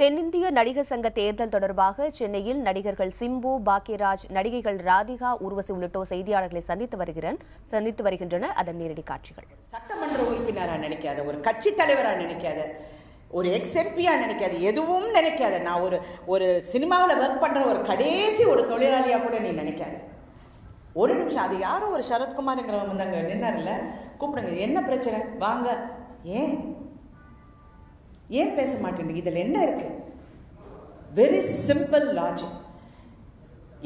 தென்னிந்திய நடிகர் சங்க தேர்தல் தொடர்பாக சென்னையில் நடிகர்கள் சிம்பு, பாக்யராஜ், நடிகைகள் ராதிகா, ஊர்வசி உள்ளிட்டோர் செய்தியாளர்களை சந்தித்து வருகின்றனர். அதன் நேரடி காட்சிகள். சட்டமன்ற உறுப்பினரா நினைக்காத, ஒரு கட்சி தலைவரா நினைக்காத, ஒரு எக்ஸ்எம்பியா நினைக்காத, எதுவும் நினைக்காத, நான் ஒரு சினிமாவில் ஒர்க் பண்ற ஒரு கடைசி ஒரு தொழிலாளியா கூட நீ நினைக்காத. ஒரு நிமிஷம், அது யாரும் ஒரு சரத்குமார்ங்கிறவங்க வந்து அங்கே நின்னார்ல, கூப்பிடுங்க, என்ன பிரச்சனை, வாங்க. ஏன் பேச மாட்டேங்க? இதில் என்ன இருக்கு? Very simple logic.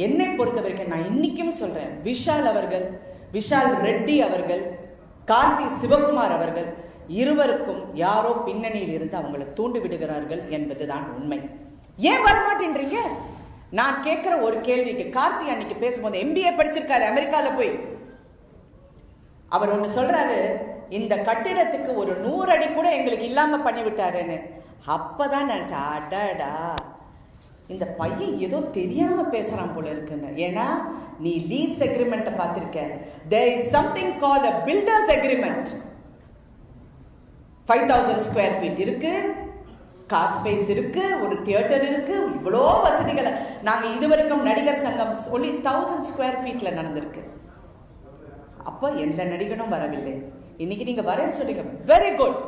என்னை பொறுத்த வரைக்கும் நான் இன்னைக்கும் சொல்றேன், விஷால் ரெட்டி அவர்கள், கார்த்தி சிவகுமார் அவர்கள் இருவருக்கும் யாரோ பின்னணியில் இருந்து அவங்களை தூண்டி விடுகிறார்கள் என்பதுதான் உண்மை. ஏன் வரமாட்டேன்றீங்க? நான் கேட்கிற ஒரு கேள்விக்கு கார்த்தி அன்னைக்கு பேசும்போது, MBA படிச்சிருக்காரு அமெரிக்கால போய், அவர் ஒண்ணு சொல்றாரு, இந்த கட்டிடத்துக்கு ஒரு 100 அடி கூட எங்களுக்கு இல்லாம பண்ணிவிட்டாருன்னு. அப்பதான் நினைச்சா, அடடா இந்த பையன் ஏதோ தெரியாம பேசுறான் போல இருக்குன்னு. ஏன்னா நீ லீஸ் அக்ரிமெண்ட் பார்த்திருக்க. There is something called a builder's agreement. 5000 square feet இருக்கு, கார் ஸ்பேஸ் இருக்கு, ஒரு தியேட்டர் இருக்கு, இவ்வளோ வசதிகளை. நாங்க இதுவரைக்கும் நடிகர் சங்கம் சொல்லி 1000 ஸ்கொயர் ஃபீட்ல நடந்திருக்கு. அப்ப எந்த நடிகனும் வரவில்லை. இன்னைக்கு நீங்க வரேன்னு சொல்றீங்க, வெரி குட்,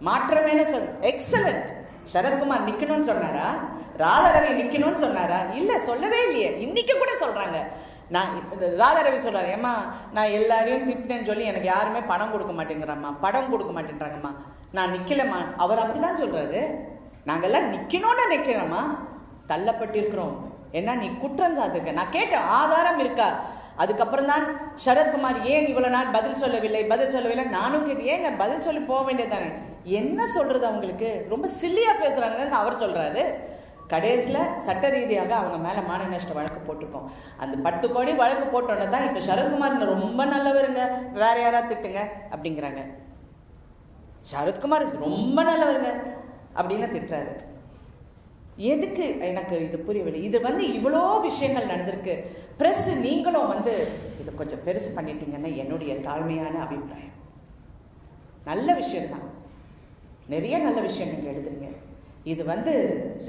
மாற்றமேனு சொல், எக்ஸலண்ட். சரத்குமார் நிக்கணும்னு சொன்னாரா? ராதாரவி நிக்கணும்னு சொன்னாரா? இல்ல, சொல்லவே இல்லையே. இன்னைக்கு கூட சொல்றாங்க. நான் ராதாரவி சொல்றாரு, ஏமா நான் எல்லாரையும் திட்டினேன்னு சொல்லி எனக்கு யாருமே பணம் கொடுக்க மாட்டேங்கிறாங்கம்மா, நான் நிக்கலம்மா. அவர் அப்படிதான் சொல்றாரு. நாங்கெல்லாம் நிக்கணும்னு நிக்கிறோமா? தள்ளப்பட்டிருக்கிறோம். ஏன்னா நீ குற்றம் சாத்திருக்க. நான் கேட்டேன், ஆதாரம் இருக்கா? அதுக்கப்புறம் தான் சரத்குமார் ஏன் இவ்வளவு நாள் பதில் சொல்லவில்லை. நானும் கேட்டேன், ஏங்க பதில் சொல்லி போக வேண்டியதானே? என்ன சொல்றது அவங்களுக்கு? ரொம்ப சில்லியா பேசுறாங்க அவர் சொல்றாரு. கடைசியில சட்ட ரீதியாக அவங்க மேல மான நஷ்ட வழக்கு போட்டிருக்கோம். அந்த 10 கோடி வழக்கு போட்டோன்னு தான் இப்ப சரத்குமார் ரொம்ப நல்லவருங்க, வேற யாராவது திட்டுங்க அப்படிங்கிறாங்க. சரத்குமார் ரொம்ப நல்லவருங்க அப்படின்னு திட்டுறாரு. எதுக்கு? எனக்கு இது புரியவில்லை. இது வந்து இவ்வளோ விஷயங்கள் நடந்திருக்கு. பிரஸ் நீங்களும் வந்து இது கொஞ்சம் பெருசு பண்ணிட்டீங்கன்னு என்னுடைய தாழ்மையான அபிப்பிராயம். நல்ல விஷயம்தான், நிறைய நல்ல விஷயம் நீங்க எழுதுறீங்க. இது வந்து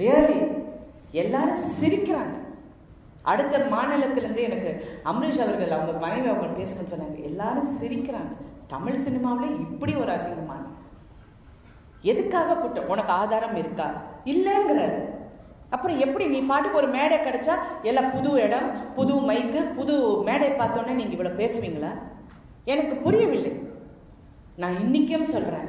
ரியலி எல்லாரும் சிரிக்கிறாங்க. அடுத்த மாநிலத்திலிருந்து எனக்கு அம்ரீஷ் அவர்கள், அவங்க மனைவி அவங்க பேசுங்கன்னு சொன்னாங்க. எல்லாரும் சிரிக்கிறாங்க. தமிழ் சினிமாவிலே இப்படி ஒரு அசிங்கமான, எதுக்காக கூட்டம்? உனக்கு ஆதாரம் இருக்கா? இல்லைங்கிறாரு. அப்புறம் எப்படி நீ பாட்டுக்கு ஒரு மேடை கிடைச்சா எல்லாம் புது இடம், புது மைக்கு, புது மேடை பார்த்தோன்னே நீங்க இவ்வளவு பேசுவீங்களா? எனக்கு புரியவில்லை. நான் இன்னைக்கும் சொல்றேன்,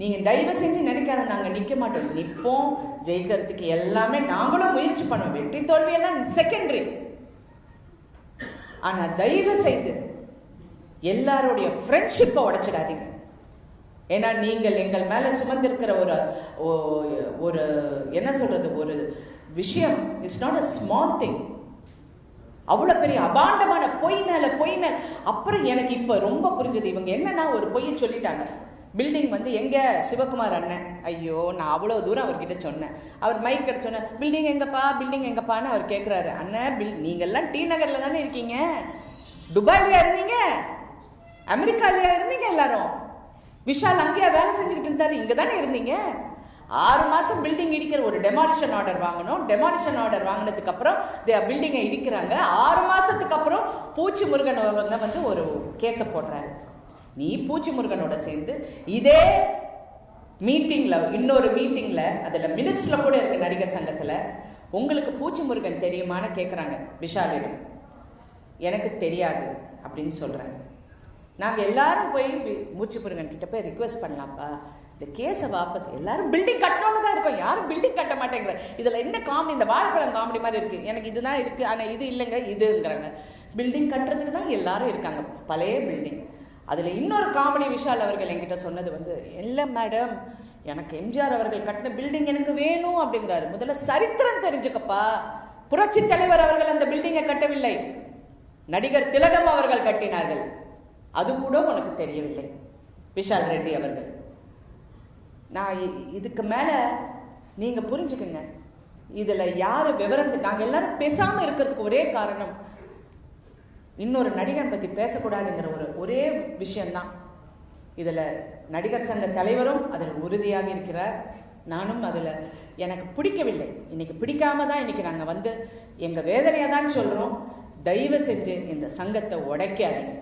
நீங்க தயவு செஞ்சு நினைக்காத நாங்க நிக்க மாட்டோம். நிற்போம், ஜெயிக்கிறதுக்கு எல்லாமே நாங்களும் முயற்சி பண்ணுவோம். வெற்றி தோல்வியெல்லாம் செகண்டரி. ஆனா தயவு செய்து எல்லாருடைய ஃப்ரெண்ட்ஷிப்பை உடைச்சிடாதீங்க. ஏன்னா நீங்கள் எங்கள் மேல சுமந்திருக்கிற ஒரு என்ன சொல்றது, ஒரு விஷயம் is not a small thing. அவ்வளவு பெரிய அபாண்டமான பொய் மேல. அப்புறம் எனக்கு இப்ப ரொம்ப புரிஞ்சது, இவங்க என்னன்னா ஒரு பொய்யை சொல்லிட்டாங்க. பில்டிங் வந்து எங்க? சிவகுமார் அண்ணன். ஐயோ, நான் அவ்வளவு தூரம் அவர்கிட்ட சொன்னேன். அவர் மைக் கிட்ட சொன்ன, பில்டிங் எங்கப்பான்னு அவர் கேட்கிறாரு. அண்ணன், நீங்க எல்லாம் டி நகர்ல தானே இருக்கீங்க, துபாய்லயா இருந்தீங்க, அமெரிக்காலயா இருந்தீங்க எல்லாரும்? விஷால் அங்கேயா வேலை செஞ்சுக்கிட்டு இருந்தாரு, இங்க தானே இருந்தீங்க. 6 மாசம் பில்டிங் இடிக்கிற ஒரு டெமாலிஷன் ஆர்டர் வாங்கணும். டெமாலிஷன் ஆர்டர் வாங்கினதுக்கு அப்புறம் பில்டிங்கை இடிக்கிறாங்க. 6 மாசத்துக்கு அப்புறம் பூச்சி முருகன் வந்து ஒரு கேஸை போடுறாரு. நீ பூச்சி முருகனோட சேர்ந்து இதே மீட்டிங்ல, இன்னொரு மீட்டிங்ல, அதுல மினிட்ஸ்ல கூட இருக்கு நடிகர் சங்கத்துல, உங்களுக்கு பூச்சி முருகன் தெரியுமான்னு கேட்குறாங்க விஷாலிடம். எனக்கு தெரியாது அப்படின்னு சொல்றாங்க. நாங்க எல்லாரும் போய் மூச்சு முருகன் கிட்ட போய் ரிக்வெஸ்ட் பண்ணலாம்ப்பா, இந்த கேஸை வாபஸ், எல்லாரும் பில்டிங் கட்டணும்னு தான் இருக்கும், யாரும் பில்டிங் கட்ட மாட்டேங்கிற. இதுல என்ன காமெடி? இந்த வாழைப்பழம் காமெடி மாதிரி இருக்கு. எனக்கு இதுதான் இருக்கு, ஆனா இது இல்லைங்க, இதுங்கிறாங்க. பில்டிங் கட்டுறதுக்கு தான் எல்லாரும் இருக்காங்க, பழைய பில்டிங். அதுல இன்னொரு காமெடி, விஷால் அவர்கள் என்கிட்ட சொன்னது வந்து, இல்லை மேடம், எனக்கு எம்ஜிஆர் அவர்கள் கட்டின பில்டிங் எனக்கு வேணும் அப்படிங்கிறாரு. முதல்ல சரித்திரம் தெரிஞ்சுக்கப்பா. புரட்சி தலைவர் அவர்கள் அந்த பில்டிங்கை கட்டவில்லை, நடிகர் திலகம் அவர்கள் கட்டினார்கள். அது கூட உனக்கு தெரியவில்லை, விஷால் ரெட்டி அவர்கள். நான் இதுக்கு மேல நீங்க புரிஞ்சுக்குங்க, இதுல யாரு விவரத்தை, நாங்க எல்லாரும் பேசாம இருக்கிறதுக்கு ஒரே காரணம், இன்னொரு நடிகன் பத்தி பேசக்கூடாதுங்கிற ஒரே விஷயம்தான். இதுல நடிகர் சங்க தலைவரும் அதில் உறுதியாக இருக்கிறார். நானும் அதில் எனக்கு பிடிக்கவில்லை. இன்னைக்கு பிடிக்காம தான் இன்னைக்கு நாங்கள் வந்து எங்கள் வேதனையை தான் சொல்கிறோம். தயவு செஞ்சு இந்த சங்கத்தை உடைக்காதீங்க.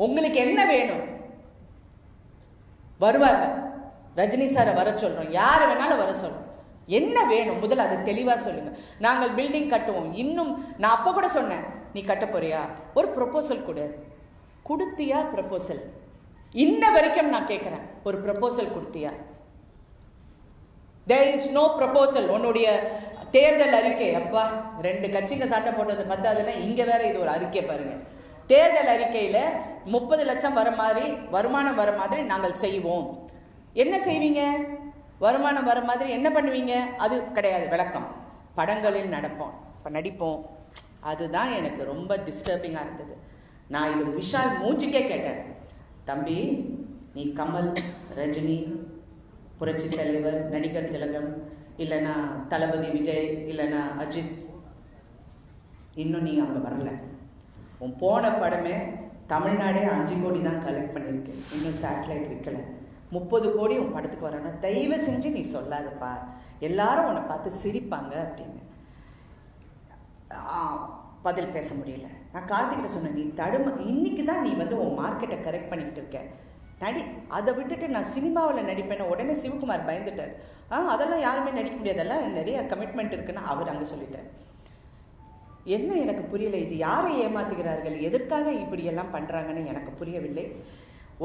உங்களுக்கு என்ன வேணும்? வருவாங்க, ரஜினி சாரை வர சொல்கிறோம், யார் வேணாலும் வர சொல்கிறோம். என்ன வேணும் முதல்ல அதை தெளிவாக சொல்லுங்கள். நாங்கள் பில்டிங் கட்டுவோம். இன்னும் நான் அப்போ கூட சொன்னேன், நீ கட்ட போறியா, ஒரு ப்ரொபோசல் கொடுத்தியா? ப்ரொபோசல் இன்ன வரைக்கும் நான் கேட்குறேன், ஒரு ப்ரொபோசல் கொடுத்தியா? There is no proposal. உன்னுடைய தேர்தல் அறிக்கை, அப்பா 2 கட்சிங்க சண்டை போட்டது பத்தாதுன்னா இங்கே வேற இது ஒரு அறிக்கை பாருங்க. தேர்தல் அறிக்கையில் 30 லட்சம் வர மாதிரி, வருமானம் வர மாதிரி நாங்கள் செய்வோம். என்ன செய்வீங்க? வருமானம் வர மாதிரி என்ன பண்ணுவீங்க? அது கிடையாது. விளக்கம், படங்களில் நடிப்போம். அதுதான் எனக்கு ரொம்ப டிஸ்டர்பிங்காக இருந்தது. நான் இது விஷால் மூஞ்சிக்கே கேட்டேன், தம்பி நீ கமல், ரஜினி, புரட்சி தலைவர், நடிகர் திலகம், இல்லைன்னா தளபதி விஜய், இல்லைன்னா அஜித், இன்னும் நீ அங்கே வரல. உன் போன படமே தமிழ்நாடே 5 கோடி தான் கலெக்ட் பண்ணியிருக்கு. இன்னும் சேட்டலைட் விற்கலை. 30 கோடி உன் படத்துக்கு வரணும். தயவு செஞ்சு நீ சொல்லாதப்பா, எல்லாரும் உன்னை பார்த்து சிரிப்பாங்க அப்படின்னு. பதில் பேச முடியல. நான் கார்த்திகிட்ட சொன்னேன், நீ இன்னைக்கு தான் நீ வந்து உன் மார்க்கெட்டை கரெக்ட் பண்ணிக்கிட்டு இருக்க. அதை விட்டுட்டு நான் சினிமாவில் நடிப்பேன். உடனே சிவகுமார் பயந்துட்டார். அதெல்லாம் யாருமே நடிக்க முடியாதெல்லாம் நிறைய கமிட்மெண்ட் இருக்குன்னு அவர் அங்கே சொல்லிட்டார். என்ன எனக்கு புரியல, இது யாரை ஏமாத்துகிறார்கள், எதற்காக இப்படியெல்லாம் பண்ணுறாங்கன்னு எனக்கு புரியவில்லை.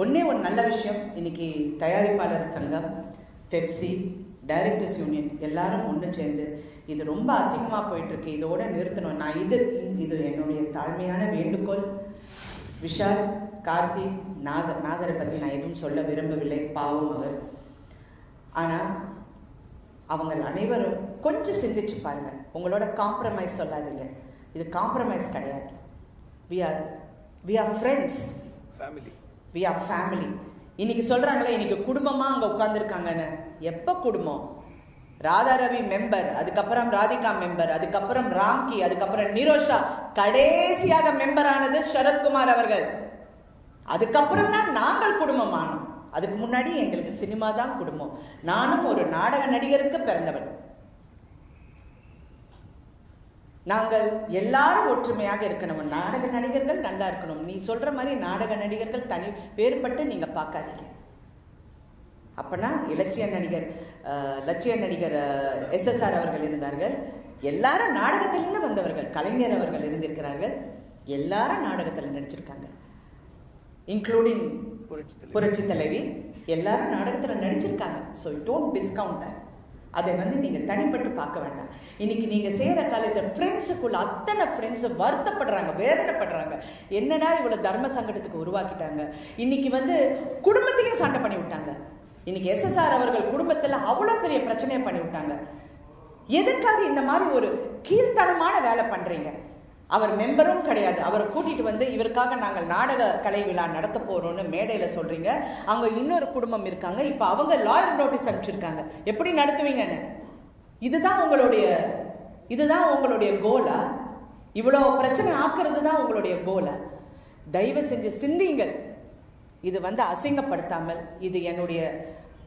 ஒன்று நல்ல விஷயம், இன்னைக்கு தயாரிப்பாளர் சங்கம், பெப்சி, டைரக்டர்ஸ் யூனியன் எல்லாரும் ஒன்று சேர்ந்து இது ரொம்ப அசிங்கமாக போயிட்டுருக்கு, இதோட நிறுத்தணும். நான் இது என்னுடைய தாழ்மையான வேண்டுகோள். விஷால், கார்த்திக், நாசரை பற்றி நான் எதுவும் சொல்ல விரும்பவில்லை, பாவம் அவர். ஆனால் அவங்க அனைவரும் கொஞ்சம் சிந்திச்சு பாருங்க. உங்களோட காம்ப்ரமைஸ் சொல்லாதீங்க. இது காம்ப்ரமைஸ் கிடையாது. we are friends, we are family. இன்னைக்கு சொல்றாங்களே இன்னைக்கு குடும்பமா அங்க உட்கார்ந்துருக்காங்கன்னு. எப்ப குடும்பம்? ராதா ரவி மெம்பர், அதுக்கப்புறம் ராதிகா மெம்பர், அதுக்கப்புறம் ராம்கி, அதுக்கப்புறம் நிரோஷா, கடைசியாக மெம்பர் ஆனது சரத்குமார் அவர்கள். அதுக்கப்புறம் தான் நாங்கள் குடும்பமானோம். அதுக்கு முன்னாடி எங்களுக்கு சினிமா தான் குடும்பம். நானும் ஒரு நாடக நடிகருக்கு பிறந்தவள். நாங்கள் எல்லாரும் ஒற்றுமையாக இருக்கணும். நாடக நடிகர்கள் நல்லா இருக்கணும். நீ சொல்ற மாதிரி நாடக நடிகர்கள் தனி வேறுபட்டு நீங்க பார்க்காதீங்க. அப்பனா லட்சிய நடிகர் SSR அவர்கள் இருந்தார்கள். எல்லாரும் நாடகத்திலிருந்து வந்தவர்கள். கலைஞர் அவர்கள் இருந்திருக்கிறார்கள். எல்லாரும் நாடகத்தில் நடிச்சிருக்காங்க, இன்க்ளூடிங் புரட்சி தலைவி. எல்லாரும் நாடகத்தில் நடிச்சிருக்காங்க. So don't discount. அதை வந்து நீங்கள் தனிப்பட்டு பார்க்க வேண்டாம். இன்னைக்கு நீங்கள் செய்கிற காலத்தில் ஃப்ரெண்ட்ஸுக்குள்ள அத்தனை ஃப்ரெண்ட்ஸு வருத்தப்படுறாங்க, வேதனைப்படுறாங்க. என்னடா இவ்வளோ தர்ம சங்கடத்துக்கு உருவாக்கிட்டாங்க. இன்னைக்கு வந்து குடும்பத்திலையும் சண்டை பண்ணி விட்டாங்க. இன்னைக்கு SSR அவர்கள் குடும்பத்தில் அவ்வளோ பெரிய பிரச்சனையை பண்ணி விட்டாங்க. எதுக்காக இந்த மாதிரி ஒரு கீழ்த்தனமான வேலை பண்ணுறீங்க? அவர் மெம்பரும் கிடையாது. அவரை கூட்டிட்டு வந்து இவருக்காக நாங்கள் நாடக கலை விழா நடத்த போறோம்னு மேடையில் சொல்றீங்க. அங்க இன்னொரு குடும்பம் இருக்காங்க. இப்போ அவங்க லாயர் நோட்டீஸ் அனுப்பிச்சிருக்காங்க. எப்படி நடத்துவீங்கன்னு? இதுதான் உங்களுடைய கோலா? இவ்வளோ பிரச்சனை ஆக்குறது தான் உங்களுடைய கோலா? தயவு செஞ்சு சிந்திங்கள். இது வந்து அசிங்கப்படுத்தாமல், இது என்னுடைய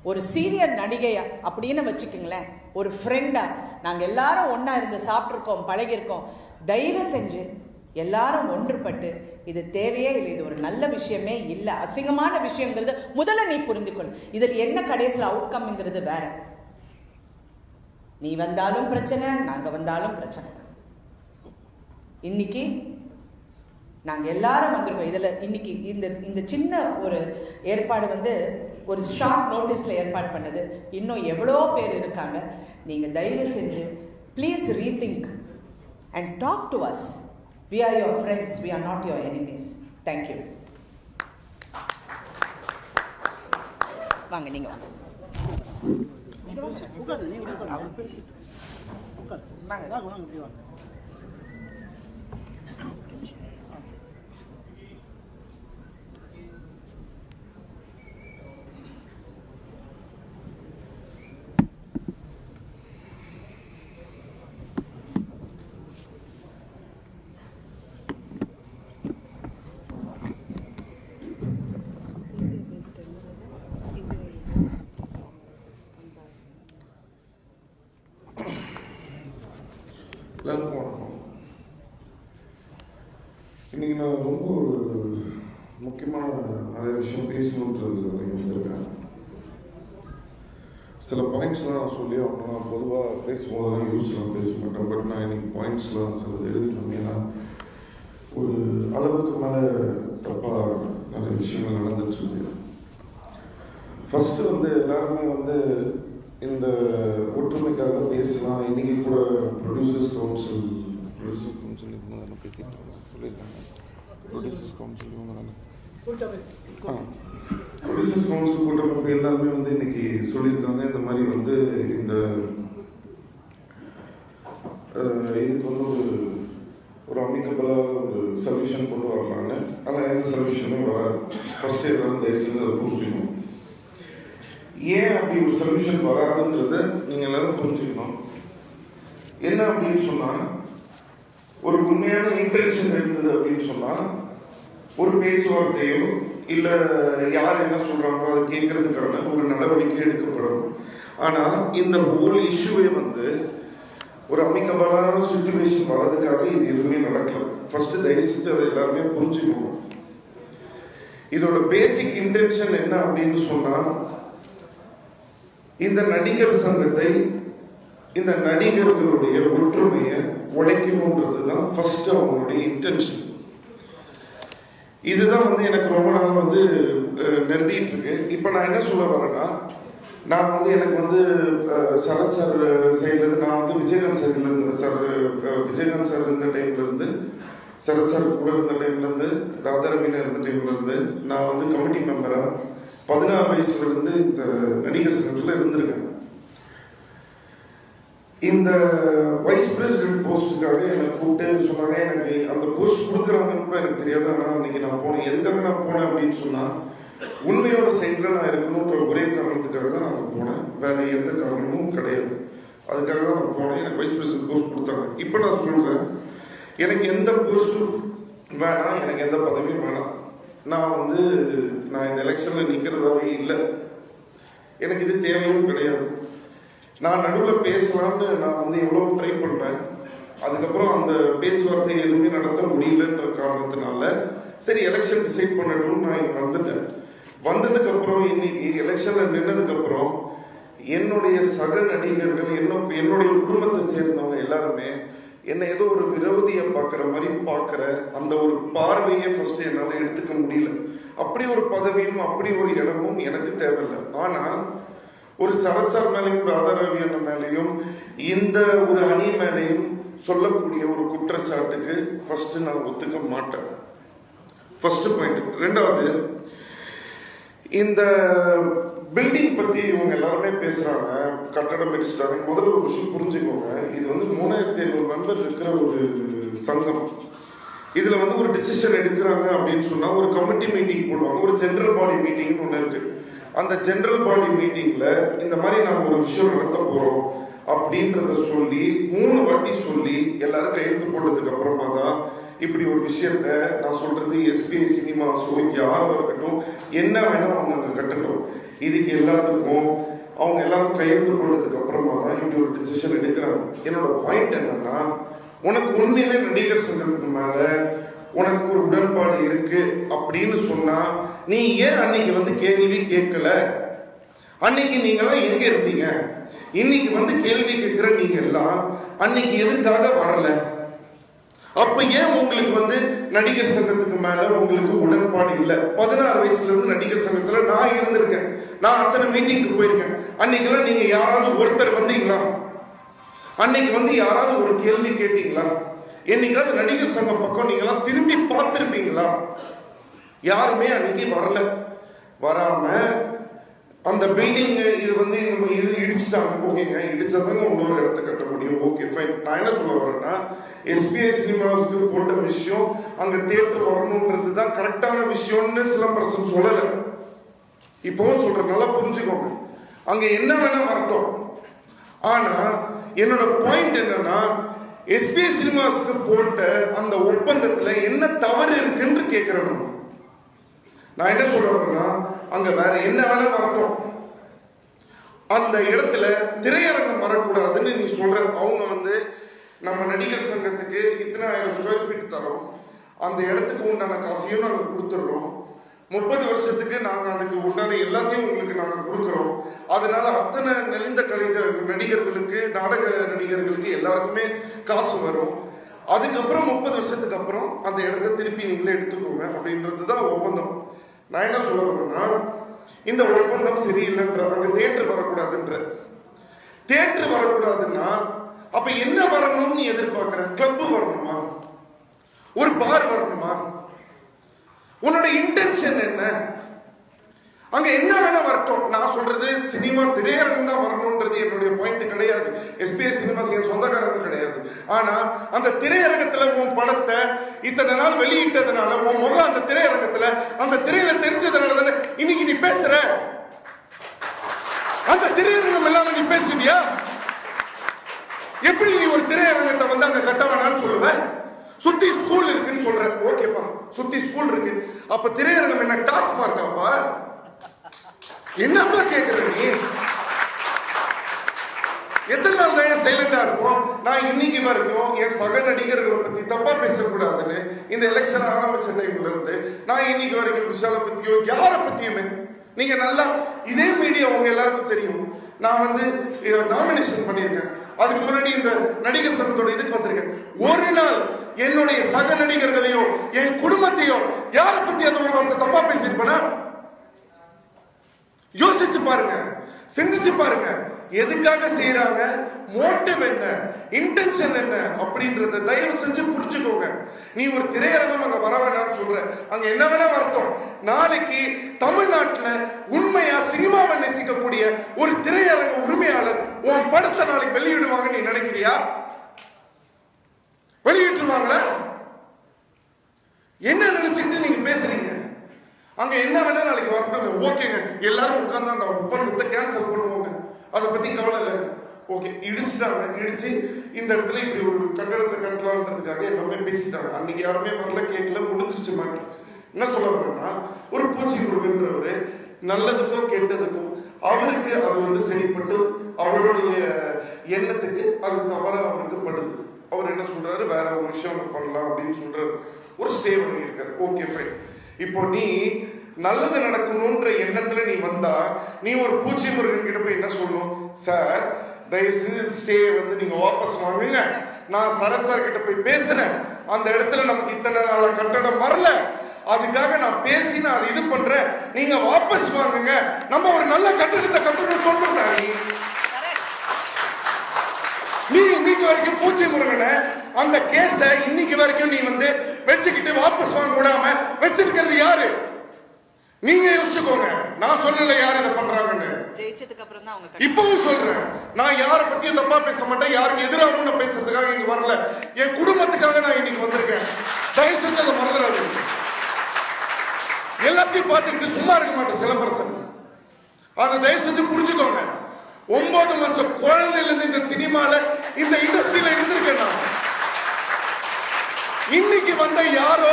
ஒரு சீனியர் நடிகையா அப்படின்னு வச்சுக்கோங்களேன், ஒரு ஃப்ரெண்டா நாங்கள் எல்லாரும் ஒன்றா இருந்து சாப்பிட்ருக்கோம், பழகிருக்கோம். தயவு செஞ்சு எல்லாரும் ஒன்றுபட்டு, இது தேவையே இல்லை, இது ஒரு நல்ல விஷயமே இல்லை, அசிங்கமான விஷயங்கிறது முதல்ல நீ புரிந்துக்கொள். இதில் என்ன கடைசியில் அவுட்கம்ங்கிறது வேற. நீ வந்தாலும் பிரச்சனை, நாங்கள் வந்தாலும் பிரச்சனை தான். இன்னைக்கு நாங்கள் எல்லாரும் வந்திருக்கோம். இதில் இன்னைக்கு இந்த சின்ன ஒரு ஏற்பாடு வந்து ஒரு ஷார்ட் நோட்டீஸில் ஏற்பாடு பண்ணது. இன்னும் எவ்வளோ பேர் இருக்காங்க. நீங்கள் தயவு செஞ்சு please rethink and talk to us. We are your friends, we are not your enemies. Thank you. வாங்க நீங்க வாங்க. வாங்க. நிறைய விஷயம் பேசணுன்றது வந்திருக்கேன். சில பாயிண்ட்ஸ்லாம் சொல்லி அவங்க நான் பொதுவாக பேசும்போதெல்லாம் யூஸ்லாம் பேச மாட்டேன். பட் நான் இன்னைக்கு பாயிண்ட்ஸ்லாம் சிலது எழுதிட்டு வந்தீங்கன்னா ஒரு அளவுக்கு மேலே தப்பாக நிறைய விஷயங்கள் நடந்துட்டுருக்கு. ஃபஸ்ட்டு எல்லாருமே இந்த ஒற்றுமைக்காக பேசலாம். இன்றைக்கி கூட ப்ரொடியூசர்ஸ் கவுன்சில் இவங்க தானே பேசியிருக்காங்க, சொல்லியிருக்காங்க. ப்ரொடியூசர்ஸ் கவுன்சில் இவங்க தானே ப்ரொடியூசர்ஸ் கவுன்சில் கூட்டமைப்பு எல்லாருமே இன்னைக்கு சொல்லியிருக்காங்க. இந்த மாதிரி இந்த இதுக்கு ஒரு அமிக்கபிளாக ஒரு சொல்யூஷன் கொண்டு வரலான்னு. ஆனால் எந்த சொல்யூஷனுமே வராது. ஃபஸ்ட்டு எல்லாரும் தயவுசெய்து அதை புரிஞ்சுக்கணும். ஏன் அப்படி ஒரு சொல்யூஷன் வராதுன்றத நீங்கள் எல்லாரும் புரிஞ்சுக்கணும். என்ன அப்படின்னு சொன்னால், ஒரு உண்மையான இன்டென்ஷன் இருந்தது அப்படின்னு சொன்னால் ஒரு பேச்சுவார்த்தையோ இல்லை யார் என்ன சொல்கிறாங்களோ அதை கேட்கறதுக்கான ஒரு நடவடிக்கை எடுக்கப்படும். ஆனால் இந்த ஹோல் இஷ்யூவே ஒரு அமிக்கபிளான சிச்சுவேஷன் வர்றதுக்காக இது எதுவுமே நடக்கல. ஃபர்ஸ்ட் தயவு செஞ்சு அதை எல்லாருமே புரிஞ்சுக்கணும். இதோட பேசிக் இன்டென்ஷன் என்ன அப்படின்னு சொன்னால், இந்த நடிகர் சங்கத்தை, இந்த நடிகர்களுடைய ஒற்றுமையை உடைக்கணுன்றது தான் ஃபர்ஸ்ட் அவங்களுடைய இன்டென்ஷன். இதுதான் எனக்கு ரொம்ப நாள் நெருடிட்டு இருக்கு. இப்போ நான் என்ன சொல்ல வரேன்னா, நான் எனக்கு சரத் சார் சைட்லேருந்து, நான் விஜயகாந்த் விஜயகாந்த் சார் இருந்த டைம்லேருந்து, சரத் சார் கூட இருந்த டைம்லேருந்து, ராதாரவினா இருந்த டைம்லேருந்து நான் கமிட்டி மெம்பராக 16 வயசுலேருந்து இந்த நடிகர் சங்கத்தில் இருந்திருக்கேன். இந்த வைஸ் பிரசிடென்ட் போஸ்ட்டுக்காக எனக்கு கூப்பிட்டு சொன்னாங்க. எனக்கு அந்த போஸ்ட் கொடுக்குறாங்கன்னு கூட எனக்கு தெரியாது. ஆனால் அன்னைக்கு நான் போனேன். எதுக்காக நான் போனேன் அப்படின்னு சொன்னால், உண்மையோட சைடில் நான் இருக்கணுன்ற ஒரே காரணத்துக்காக தான் நான் போனேன். வேற எந்த காரணமும் கிடையாது. அதுக்காக தான் நான் போனேன். எனக்கு வைஸ் பிரசிடென்ட் போஸ்ட் கொடுத்தாங்க. இப்போ நான் சொல்கிறேன், எனக்கு எந்த போஸ்ட்டும் வேணாம், எனக்கு எந்த பதவியும் வேணாம். நான் நான் இந்த எலெக்ஷனில் நிற்கிறதாவே இல்லை. எனக்கு இது தேவையும் கிடையாது. நான் நடுவில் பேசலான்னு நான் எவ்வளோ ட்ரை பண்ணுறேன். அதுக்கப்புறம் அந்த பேச்சுவார்த்தை எதுவுமே நடத்த முடியலன்ற காரணத்தினால சரி எலெக்ஷன் டிசைட் பண்ணட்டும்னு நான் இங்கே வந்துட்டேன். வந்ததுக்கப்புறம் இன்னைக்கு எலெக்ஷனில் நின்னதுக்கப்புறம் என்னுடைய சக நடிகர்கள், என்னுடைய குடும்பத்தை சேர்ந்தவங்க எல்லாருமே என்னை ஏதோ ஒரு விரோதியை பார்க்குற மாதிரி பார்க்குற அந்த ஒரு பார்வையை ஃபர்ஸ்ட் என்னால் எடுத்துக்க முடியல. அப்படி ஒரு பதவியும் அப்படி ஒரு இடமும் எனக்கு தேவையில்லை. ஆனால் ஒரு சரசார் மேலேயும் ராதாரவி அண்ணன் மேலேயும் இந்த ஒரு அணி மேலேயும் சொல்லக்கூடிய ஒரு குற்றச்சாட்டுக்கு ஃபர்ஸ்ட் நான் ஒத்துக்க மாட்டேன். First point. ரெண்டாவது, இந்த பில்டிங் பத்தி இவங்க எல்லாருமே பேசுறாங்க, கட்டடம் இடிச்சிட்டாங்க. முதல்ல ஒரு விஷயம் புரிஞ்சுக்கோங்க, இது 3500 மெம்பர் இருக்கிற ஒரு சங்கம். இதுல ஒரு டிசிஷன் எடுக்கிறாங்க அப்படின்னு சொன்னா ஒரு கமிட்டி மீட்டிங் போடுவாங்க. ஒரு ஜெனரல் பாடி மீட்டிங் ஒன்று இருக்கு. அந்த ஜெனரல் பாடி மீட்டிங்ல இந்த மாதிரி நான் ஒரு விஷயம் நடத்த போறோம் அப்படின்றத சொல்லி 3 வாட்டி சொல்லி எல்லாரும் கையெழுத்து போட்டதுக்கு அப்புறமா தான் இப்படி ஒரு விஷயத்த நான் சொல்றது. எஸ்பிஐ சினிமாஸோ யாரும் இருக்கட்டும், என்ன வேணா அவங்க கட்டட்டும், இதுக்கு எல்லாத்துக்கும் அவங்க எல்லாரும் கையெழுத்து போட்டதுக்கு அப்புறமா தான் இப்படி ஒரு டிசிஷன் எடுக்கிறாங்க. என்னோட பாயிண்ட் என்னன்னா, உனக்கு உண்மையிலே நடிகர் சங்கத்துக்கு மேல உனக்கு ஒரு உடன்பாடு இருக்கு அப்படின்னு சொன்னா நீ ஏன் அன்னைக்கு கேள்வி கேட்கல? அன்னைக்கு நீங்களாம் எங்க இருந்தீங்க? இன்னைக்கு கேள்வி கேட்கிற நீங்க எல்லாம் அன்னைக்கு எதுக்காக வரல? அப்ப ஏன் உங்களுக்கு நடிகர் சங்கத்துக்கு மேல உங்களுக்கு உடன்பாடு இல்லை? 16 வயசுல இருந்து நடிகர் சங்கத்துல நான் இருந்திருக்கேன். நான் அத்தனை மீட்டிங்க்கு போயிருக்கேன். அன்னைக்கெல்லாம் நீங்க யாராவது ஒருத்தர் வந்தீங்களா? அன்னைக்கு யாராவது ஒரு கேள்வி கேட்டீங்களா? என்னைக்காவது நடிகர் சங்கம் பக்கம் நீங்களாம் திரும்பி பார்த்திருப்பீங்களா? யாருமே அன்னைக்கு வரல. வராம அந்த பில்டிங் இது இது இடிச்சுட்டாங்க. ஓகேங்க, இடிச்சதாங்க இன்னொரு இடத்த கட்ட முடியும். Okay fine. நான் என்ன சொல்ல வரேன்னா, எஸ்பிஐ சினிமாஸ்க்கு போட்ட விஷயம் அங்க தியேட்டர் வரணும்ன்றது தான் கரெக்டான விஷயம்னு சிலம்பரசன் சொல்லல. இப்பவும் சொல்றேன், நல்லா புரிஞ்சுக்கோங்க. அங்க என்ன வேணா வரட்டும். ஆனா என்னோட பாயிண்ட் என்னன்னா, எஸ்பிஐ சினிமாஸ்க்கு போட்ட அந்த ஒப்பந்தத்துல என்ன தவறு இருக்குன்னு கேட்கிறேன். நான் என்ன சொல்றேன்னா, அங்க வேற என்ன வேலை வரட்டும், அந்த இடத்துல திரையரங்கம் வரக்கூடாதுன்னு நீ சொல்ற. அவங்க நம்ம நடிகர் சங்கத்துக்கு இத்தனை 1000 ஸ்கொயர் ஃபீட் தரோம், அந்த இடத்துக்கு உண்டான காசையும் நாங்கள் கொடுத்துடுறோம். 30 வருஷத்துக்கு நாங்க அதுக்கு உண்டான எல்லாத்தையும் உங்களுக்கு நாங்க கொடுக்குறோம். அதனால அத்தனை நெளிந்த நடிகர்களுக்கு, நாடக நடிகர்களுக்கு எல்லாருக்குமே காசு வரும். அதுக்கப்புறம் 30 வருஷத்துக்கு அப்புறம் அந்த இடத்த திருப்பி நீங்களே எடுத்துக்கோங்க அப்படின்றதுதான் ஒப்பந்தம். நான் என்ன சொல்ல வரேன்னா, இந்த ஒப்பந்தம் சரியில்லைன்ற, அங்க தியேட்டர் வரக்கூடாதுன்ற. தியேட்டர் வரக்கூடாதுன்னா அப்ப என்ன வரணும்னு எதிர்பார்க்கிற? கிளப் வரணுமா? ஒரு பார் வரணுமா? உன்னோட இன்டென்ஷன் என்ன? அங்க என்ன வேணா வரட்டும். நான் சொல்றது சினிமா திரையரங்கம் தான் வரணும்ன்றது என்னுடைய பாயிண்ட் கிடையாது. எஸ்பிஎஸ் சினிமாஸ் என் சொந்தக்காரங்க கிடையாது. ஆனா அந்த திரையரங்கத்துல உன் படத்தை இத்தனை நாள் வெளியிட்டதுனால, உன் முகம் அந்த திரையரங்கத்துல அந்த திரையில தெரிஞ்சதுனால தானே இன்னைக்கு நீ பேசுற. அந்த திரையரங்கம் இல்லாம நீ பேசுவியா? எப்படி நீ ஒரு திரையரங்கத்தை வந்து அங்க கட்ட வேணாம்னு சொல்லுவ? சுத்தி ஸ்கூல் இருக்குன்னு சொல்ற, ஓகேப்பா, சுத்தி ஸ்கூல் இருக்கு. அப்ப திரையரங்கம் என்ன டாஸ்மார்க்காப்பா? என்னப்பா கேக்குற நீ? எத்தனை நாள் தான் சைலண்டா இருக்கும்? நான் இன்னைக்கு வரைக்கும் என் சக நடிகர்களை பத்தி தப்பா பேசக்கூடாதுன்னு இந்த எலெக்ஷன் ஆரம்பிச்ச டைம்ல இருந்து நான் இன்னைக்கு வரைக்கும் விஷால பத்தியோ யார பத்தியுமே, நீங்க நல்லா இதே மீடியா உங்க எல்லாருக்கும் தெரியும், நான் வந்து நாமினேஷன் பண்ணியிருக்கேன். அதுக்கு முன்னாடி இந்த நடிகர் சங்கத்தோட இதுக்கு வந்திருக்கேன். ஒரு நாள் என்னுடைய சக நடிகர்களையோ என் குடும்பத்தையோ யார பத்தி அந்த ஒரு வார்த்தை தப்பா பேசியிருப்பேனா? யோசிச்சு பாருங்க, சிந்திச்சு பாருங்க. எதுக்காக செய்யறாங்க, மோட்டிவ் என்ன, இன்டென்ஷன் என்ன அப்படின்றத தயவு செஞ்சு புரிஞ்சுக்கோங்க. நீ ஒரு திரையரங்கம் அங்க வர வேணாம்னு சொல்ற, அங்க என்ன வேணா வரட்டும். நாளைக்கு தமிழ்நாட்டுல உண்மையா சினிமாவை நேசிக்கக்கூடிய ஒரு திரையரங்க உரிமையாளர் உன் படத்தை நாளைக்கு வெளியிடுவாங்க நீ நினைக்கிறியா? வெளியிட்டுருவாங்களா? என்ன நினைச்சுட்டு நீங்க பேசுறீங்க? அங்க என்ன வேணா நாளைக்கு வரட்டும், ஓகேங்க, எல்லாரும் உட்கார்ந்து அந்த ஒப்பந்தத்தை கேன்சல் பண்ணுவாங்க, அதை பத்தி கவலை இல்லை. ஓகே, இடிச்சுட்டாங்க, இடிச்சு இந்த இடத்துல இப்படி ஒரு கட்டடத்தை கட்டலாம்ன்றதுக்காக எல்லாமே பேசிட்டாங்க. அன்னைக்கு யாருமே வரல, கேட்கல, முடிஞ்சிச்சு மாட்டேன். என்ன சொல்ல வரேன்னா, ஒரு பூச்சி முருகன்றவரு நல்லதுக்கோ கெட்டதுக்கோ அவருக்கு அது வந்து சரிப்பட்டு அவருடைய எண்ணத்துக்கு அது தவற அவருக்கு படுது. அவர் என்ன சொல்றாரு, வேற ஒரு விஷயம் பண்ணலாம் அப்படின்னு சொல்றாரு. ஒரு ஸ்டே பண்ணியிருக்காரு. Okay fine. இப்போ நீ நல்லது நடக்கணும்ன்ற எண்ணத்துல நீ வந்தா, நீ ஒரு பூச்சி முருகன் கிட்ட போய் என்ன சொல்லணும்? சார், தயவு செஞ்சு ஸ்டே வந்து நீங்க வாபஸ் வாங்குங்க, நான் சரத் சார் கிட்ட போய் பேசுறேன், அந்த இடத்துல நமக்கு இத்தனை நாள கட்டடம் வரல, அதுக்காக நான் பேசி நான் அதை இது பண்றேன், நீங்க வாபஸ் வாங்குங்க, நம்ம ஒரு நல்ல கட்டடத்தை கட்டணும் சொல்றேன். நீ இன்னைக்கு வரைக்கும் பூச்சி முருகனை அந்த கேஸ இன்னைக்கு வரைக்கும் நீ வந்து வச்சுக்கிட்டு வாபஸ் வாங்க விடாம வச்சிருக்கிறது யாரு? நீங்க யோசிச்சுக்கோங்க. நான் சொல்லல யார் இதை பண்றாங்கன்னு. ஜெயிச்சதுக்கு அப்புறம் தான் அவங்க இப்பவும் சொல்றேன், நான் யாரை பத்தியும் தப்பா பேச மாட்டேன். யாருக்கு எதிராகவும் நான் பேசுறதுக்காக இங்க வரல. என் குடும்பத்துக்காக நான் இன்னைக்கு வந்திருக்கேன். தயவு செஞ்சு அதை மறந்துடாது. எல்லாத்தையும் பார்த்துக்கிட்டு சும்மா இருக்க மாட்டேன் சிலம்பரசன். அதை தயவு செஞ்சு புரிஞ்சுக்கோங்க. 9 மாசம் குழந்தையில இருந்து இந்த சினிமால இந்த இண்டஸ்ட்ரியில இருந்திருக்கேன். நான் இன்னைக்கு வந்த யாரோ,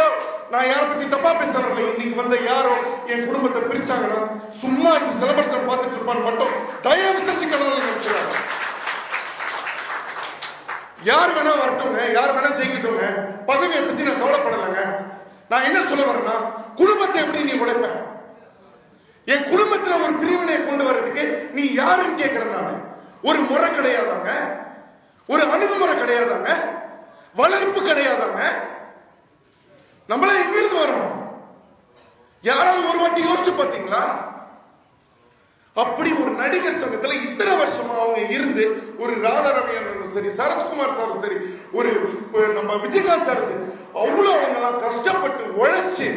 நான் யாரை பத்தி தப்பா பேச வரல, இன்னைக்கு வந்த யாரோ என் குடும்பத்தை பிரிச்சாங்கன்னா சும்மா இந்த சிலம்பரசன் பார்த்துட்டு இருப்பான்னு மட்டும் தயவு செஞ்சு கடவுள் நினைச்சுறாங்க. யார் வேணா வரட்டுங்க, யார் வேணா ஜெயிக்கட்டுங்க, பதவியை பத்தி நான் கவலைப்படலைங்க. நான் என்ன சொல்ல வரேன்னா, குடும்பத்தை எப்படி நீ உடைப்ப? என் குடும்பத்துல ஒரு பிரிவினை கொண்டு வர்றதுக்கு நீ யாருன்னு கேட்கிறேன். நான் ஒரு முறை கிடையாதாங்க, ஒரு அணுகுமுறை கிடையாதாங்க, வளர்ப்பு கிடையாதாங்க. நம்மள எங்கிருந்து வரோம்? யாராவது ஒரு வாட்டி யோசிச்சு பார்த்தீங்களா? அப்படி ஒரு நடிகர் சங்கத்துல இத்தனை வருஷமா அவங்க இருந்து, ஒரு ராதாரவியன் சரி, சரத்குமார் சார் சரி, ஒரு நம்ம விஜயகாந்த் சார் சரி, அவ்வளவு அவங்க கஷ்டப்பட்டு உழைச்சு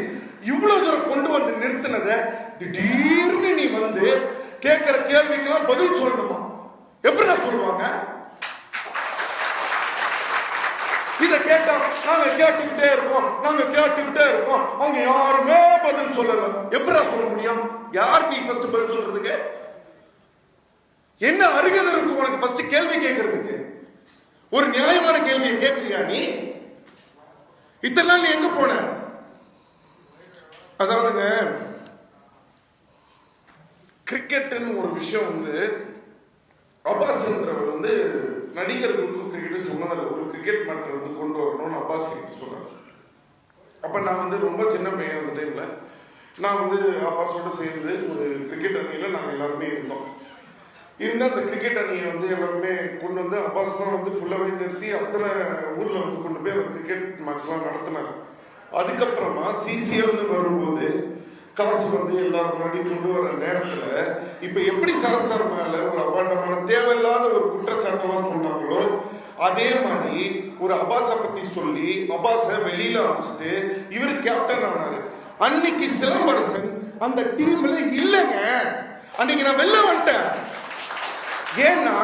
இவ்வளவு தூரம் கொண்டு வந்து நிறுத்தினத திடீர்னு நீ வந்து கேட்கிற கேள்விக்கெல்லாம் பதில் சொல்லணுமா? எப்படி சொல்லுவாங்க? இத கேட்டா நாங்க கேட்டுக்கிட்டே இருக்கோம், நாங்க கேட்டுக்கிட்டே இருக்கோம், அவங்க யாருமே பதில் சொல்லல. எப்படி சொல்ல முடியும்? யார் நீ ஃபர்ஸ்ட் பதில் சொல்றதுக்கு? என்ன அருகதை இருக்கு உனக்கு ஃபர்ஸ்ட் கேள்வி கேட்கறதுக்கு? ஒரு நியாயமான கேள்வியை கேட்கிறியா நீ? இத்தனை நாள் நீ எங்க போன? அதாவதுங்க, கிரிக்கெட்னு ஒரு விஷயம் வந்து அப்பாஸ் என்றவர் வந்து நடிகர்களுக்கும் கிரிக்கெட்டு சம்மந்தம் ஒரு கிரிக்கெட் மேட்டர் வந்து கொண்டு வரணும்னு அப்பாஸ் கிட்ட சொன்னார். அப்ப நான் வந்து ரொம்ப சின்ன பையன் அந்த டைம்ல நான் வந்து அப்பாஸோட சேர்ந்து ஒரு கிரிக்கெட் அணியில் நாங்கள் எல்லாருமே இருந்தோம். இருந்தால் அந்த கிரிக்கெட் அணியை வந்து எல்லாருமே கொண்டு வந்து அப்பாஸ் தான் வந்து ஃபுல்லாகவே நிறுத்தி அத்தனை ஊரில் வந்து கொண்டு போய் அந்த கிரிக்கெட் மேட்ச்லாம் நடத்தினார். அதுக்கப்புறமா சிசிஎல்னு வரும்போது காசு வந்து எல்லாரும் முன்னாடி கொண்டு வர நேரத்தில் இப்போ எப்படி சரசர மேலே ஒரு அபாண்டமான தேவையில்லாத ஒரு குற்றச்சாட்டெல்லாம் சொன்னாங்களோ அதே மாதிரி ஒரு அப்பாஸை பற்றி சொல்லி அப்பாஸை வெளியில் அனுப்பிச்சிட்டு இவர் கேப்டன் ஆனார். அன்னைக்கு சிலம்பரசன் அந்த டீம்ல இல்லைங்க. அன்னைக்கு நான் வெளில வந்துட்டேன். ஏன்னா